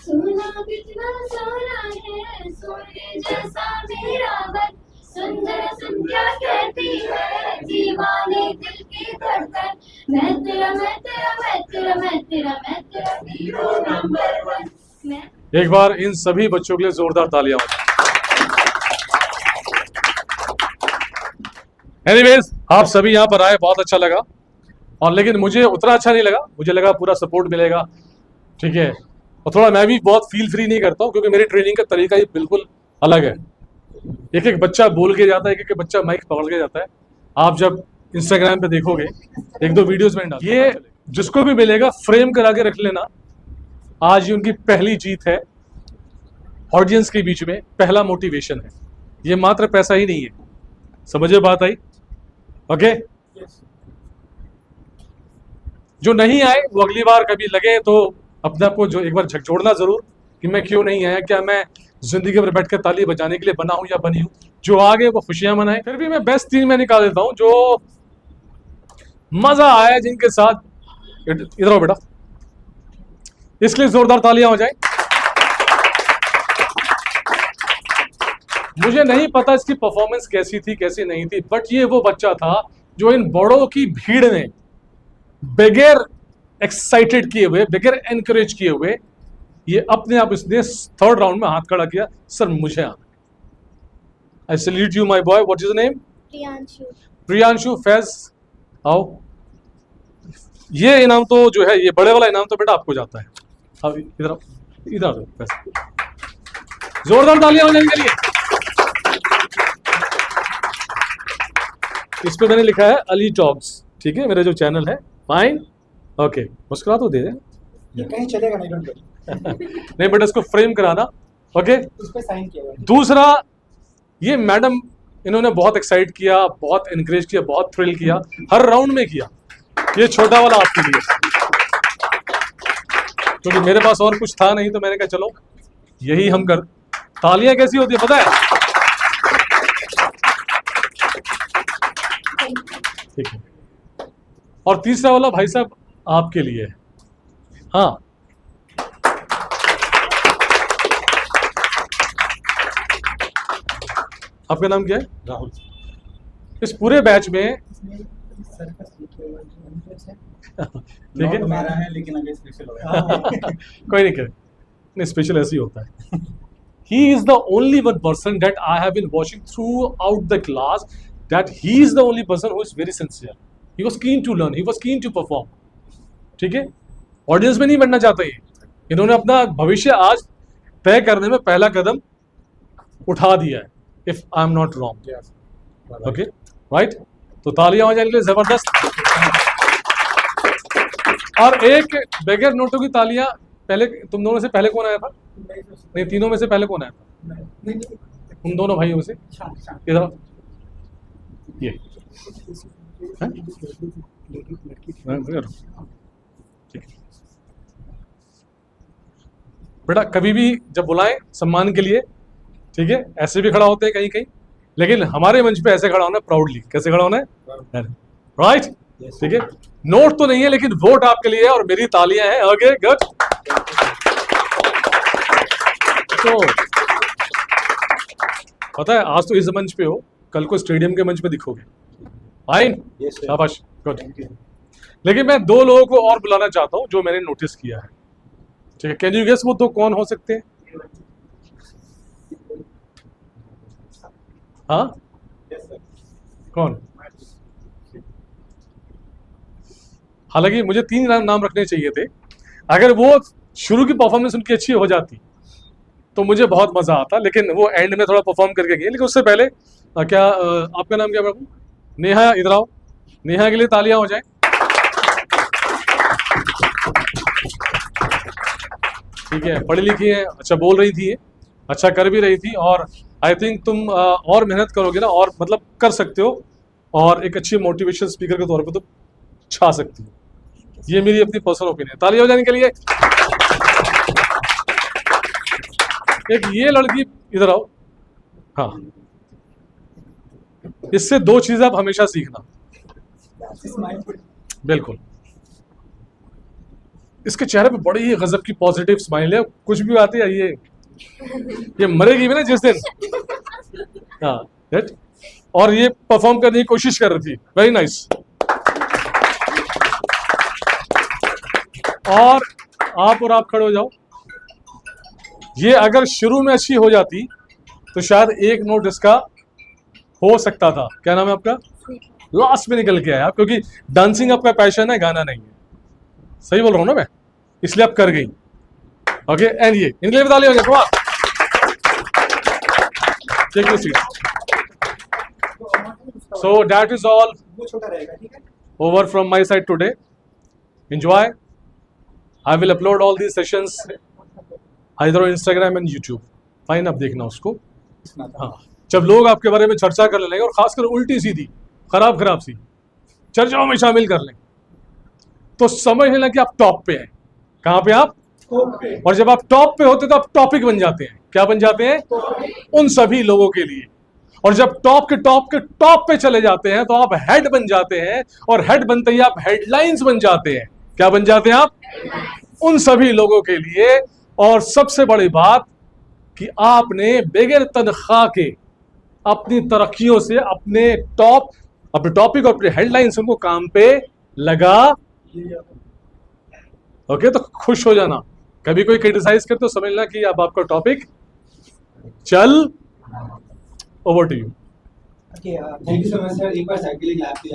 सोना कितना सोना है, सोने जैसा मेरा मन, सुंदर सुन क्या कहती है दीवाने दिल की धड़कन। मैं तेरा मैं तेरा मैं तेरा मैं तेरा मैं तेरा हीरो नंबर 1। मैं एक बार इन सभी बच्चों के लिए जोरदार तालियां। एनीवेज आप सभी यहाँ पर आए, बहुत अच्छा लगा। और लेकिन मुझे उतना अच्छा नहीं लगा, मुझे लगा पूरा सपोर्ट मिलेगा। ठीक है, और थोड़ा मैं भी बहुत फील फ्री नहीं करता हूँ क्योंकि मेरी ट्रेनिंग का तरीका ही बिल्कुल अलग है। एक एक बच्चा बोल के जाता है, एक एक बच्चा माइक पकड़ के जाता है। आप जब इंस्टाग्राम पे देखोगे 1-2 वीडियोस में डाल, ये जिसको भी मिलेगा फ्रेम करा के रख लेना। आज ये उनकी पहली जीत है ऑडियंस के बीच में, पहला मोटिवेशन है। ये मात्र पैसा ही नहीं है, समझे बात आई? ओके जो नहीं आए वो अगली बार कभी लगे तो अपने आप को जो एक बार झकझोड़ना जरूर कि मैं क्यों नहीं आया, क्या मैं जिंदगी में बैठ कर ताली बजाने के लिए बना हूं या बनी हूं। जो आ गए वो खुशियां मनाएं। फिर भी मैं बेस्ट 3 में निकाल देता हूं जो मजा आया, जिनके साथ इधर आओ बेटा, इसलिए जोरदार तालियां हो जाए। मुझे नहीं पता इसकी परफॉर्मेंस कैसी थी कैसी नहीं थी, बट ये वो बच्चा था जो इन बड़ों की भीड़ में बगैर एक्साइटेड किए हुए, बगैर एनकरेज किए हुए, ये अपने आप इसने 3rd राउंड में हाथ खड़ा किया, सर मुझे आना। आई salute you my boy. What is your name? Priyanshu. Priyanshu Faiz आओ। ये इनाम तो जो है, ये बड़े वाला इनाम तो बेटा आपको जाता है। अब इधर आओ, इधर आ जाओ, पैसे जोरदार तालियां हो जाने के लिए। इस पे मैंने लिखा है अली टॉक्स, ठीक है, मेरा जो चैनल है। फाइन, ओके, मुस्कुरा तो दे ये कहीं चलेगा नहीं, डोंट वरी। नहीं बेटा, इसको फ्रेम कराना, ओके। उस पे साइन किया हुआ है। दूसरा, ये मैडम इन्होंने बहुत एक्साइट किया, बहुत इनकरेज किया, बहुत थ्रिल किया, हर राउंड में किया। ये छोटा वाला आपके लिए, क्योंकि मेरे पास और कुछ था नहीं, तो मैंने कहा चलो यही हम कर। तालियां कैसी होती है पता है? ठीक है। और तीसरा वाला भाई साहब आपके लिए है। हाँ, आपका नाम क्या है? राहुल। इस पूरे बैच में ठीक है, नोट मेरा है लेकिन अभी स्पेशल हो गया। कोई नहीं करे, नहीं स्पेशल ऐसे ही होता है। He is the only one person that I have been watching throughout the class, that he is the only person who is very sincere. He was keen to learn, he was keen to perform. ठीक है, audience में नहीं बनना चाहता ये। इन्होंने अपना भविष्य आज तय करने में पहला कदम उठा दिया है, if I am not wrong. Okay, right, तो तालियां हो जाने के लिए जबरदस्त। और एक बगैर नोटों की तालियां, पहले तुम दोनों से पहले कौन आया था? नहीं, तीनों में से पहले कौन आया था? उन दोनों भाइयों में से इधर ये हैं? ठीक है बेटा, कभी भी जब बुलाएं सम्मान के लिए, ठीक है, ऐसे भी खड़ा होते हैं कहीं कहीं, लेकिन हमारे मंच पे ऐसे खड़ा होना है प्राउडली। कैसे खड़ा होना है? राइट, ठीक है। नोट तो नहीं है, लेकिन वोट आपके लिए है और मेरी तालियां हैं। Okay, good. तो पता है, आज तो इस मंच पे हो, कल को स्टेडियम के मंच पे दिखोगे। फाइन, शाबाश, गुड। लेकिन मैं दो लोगों को और बुलाना चाहता हूं जो मैंने नोटिस किया है, ठीक है। कैन यू गेस वो दो कौन हो सकते हैं? हाँ, कौन? हालांकि मुझे 3 नाम रखने चाहिए थे। अगर वो शुरू की परफॉर्मेंस उनकी अच्छी हो जाती तो मुझे बहुत मजा आता, लेकिन वो एंड में थोड़ा परफॉर्म करके गए। लेकिन उससे पहले क्या आपका नाम क्या बाबू? नेहा, इधर आओ। नेहा के लिए तालियां हो जाए। ठीक है, पढ़ी लिखी है, अच्छा बोल रही थी, अच्छा कर भी रही थी, और आई थिंक तुम और मेहनत करोगे ना, और मतलब कर सकते हो, और एक अच्छी मोटिवेशन स्पीकर के तौर पे तो छा सकती हो। ये मेरी अपनी पर्सनल ओपिनियन। तालियां हो जाने के लिए। एक ये लड़की, इधर आओ। हाँ, इससे 2 चीजें आप हमेशा सीखना। बिल्कुल, इसके चेहरे पे बड़ी ही गजब की पॉजिटिव स्माइल है। कुछ भी आती है ये मरेगी भी ना जिस दिन। हाँ, राइट। और ये परफॉर्म करने की कोशिश कर रही थी। Very nice. और आप खड़े हो जाओ। ये अगर शुरू में अच्छी हो जाती तो शायद एक नोट इसका हो सकता था। क्या नाम है आपका? लास्ट में निकल के आया, क्योंकि डांसिंग आपका पैशन है, गाना नहीं है। सही बोल रहा हूं ना मैं? इसलिए आप कर गई। ओके, एंड ये इनके लिए बता लिया। Take your seat. So that is all over from my side today. Enjoy. I will upload all these sessions either on Instagram and YouTube. Fine, अब देखना उसको। हाँ, जब लोग आपके बारे में चर्चा कर लेंगे, और खासकर उल्टी सीधी खराब सी चर्चाओं में शामिल कर लें, तो समझ लेना कि आप टॉप पे हैं। कहाँ पे आप? और जब आप टॉप पे होते तो आप टॉपिक बन जाते हैं। क्या बन जाते हैं? उन सभी लोगों के लिए। और जब टॉप के टॉप पे चले जाते हैं तो आप हेड बन जाते हैं, और हेड बनते ही आप हेडलाइंस बन जाते हैं। क्या बन जाते हैं आप? उन सभी लोगों के लिए। और सबसे बड़ी बात कि आपने बगैर तनख्वाह के अपनी तरक्कियों से अपने टॉपिक और अपने हेडलाइंस उनको काम पे लगा। ओके, तो खुश हो जाना। कभी कोई क्रिटिसाइज करे तो समझना कि अब आपका टॉपिक चल। Over to you. Thank you so much sir. एक बार साइकिलिंग क्लास की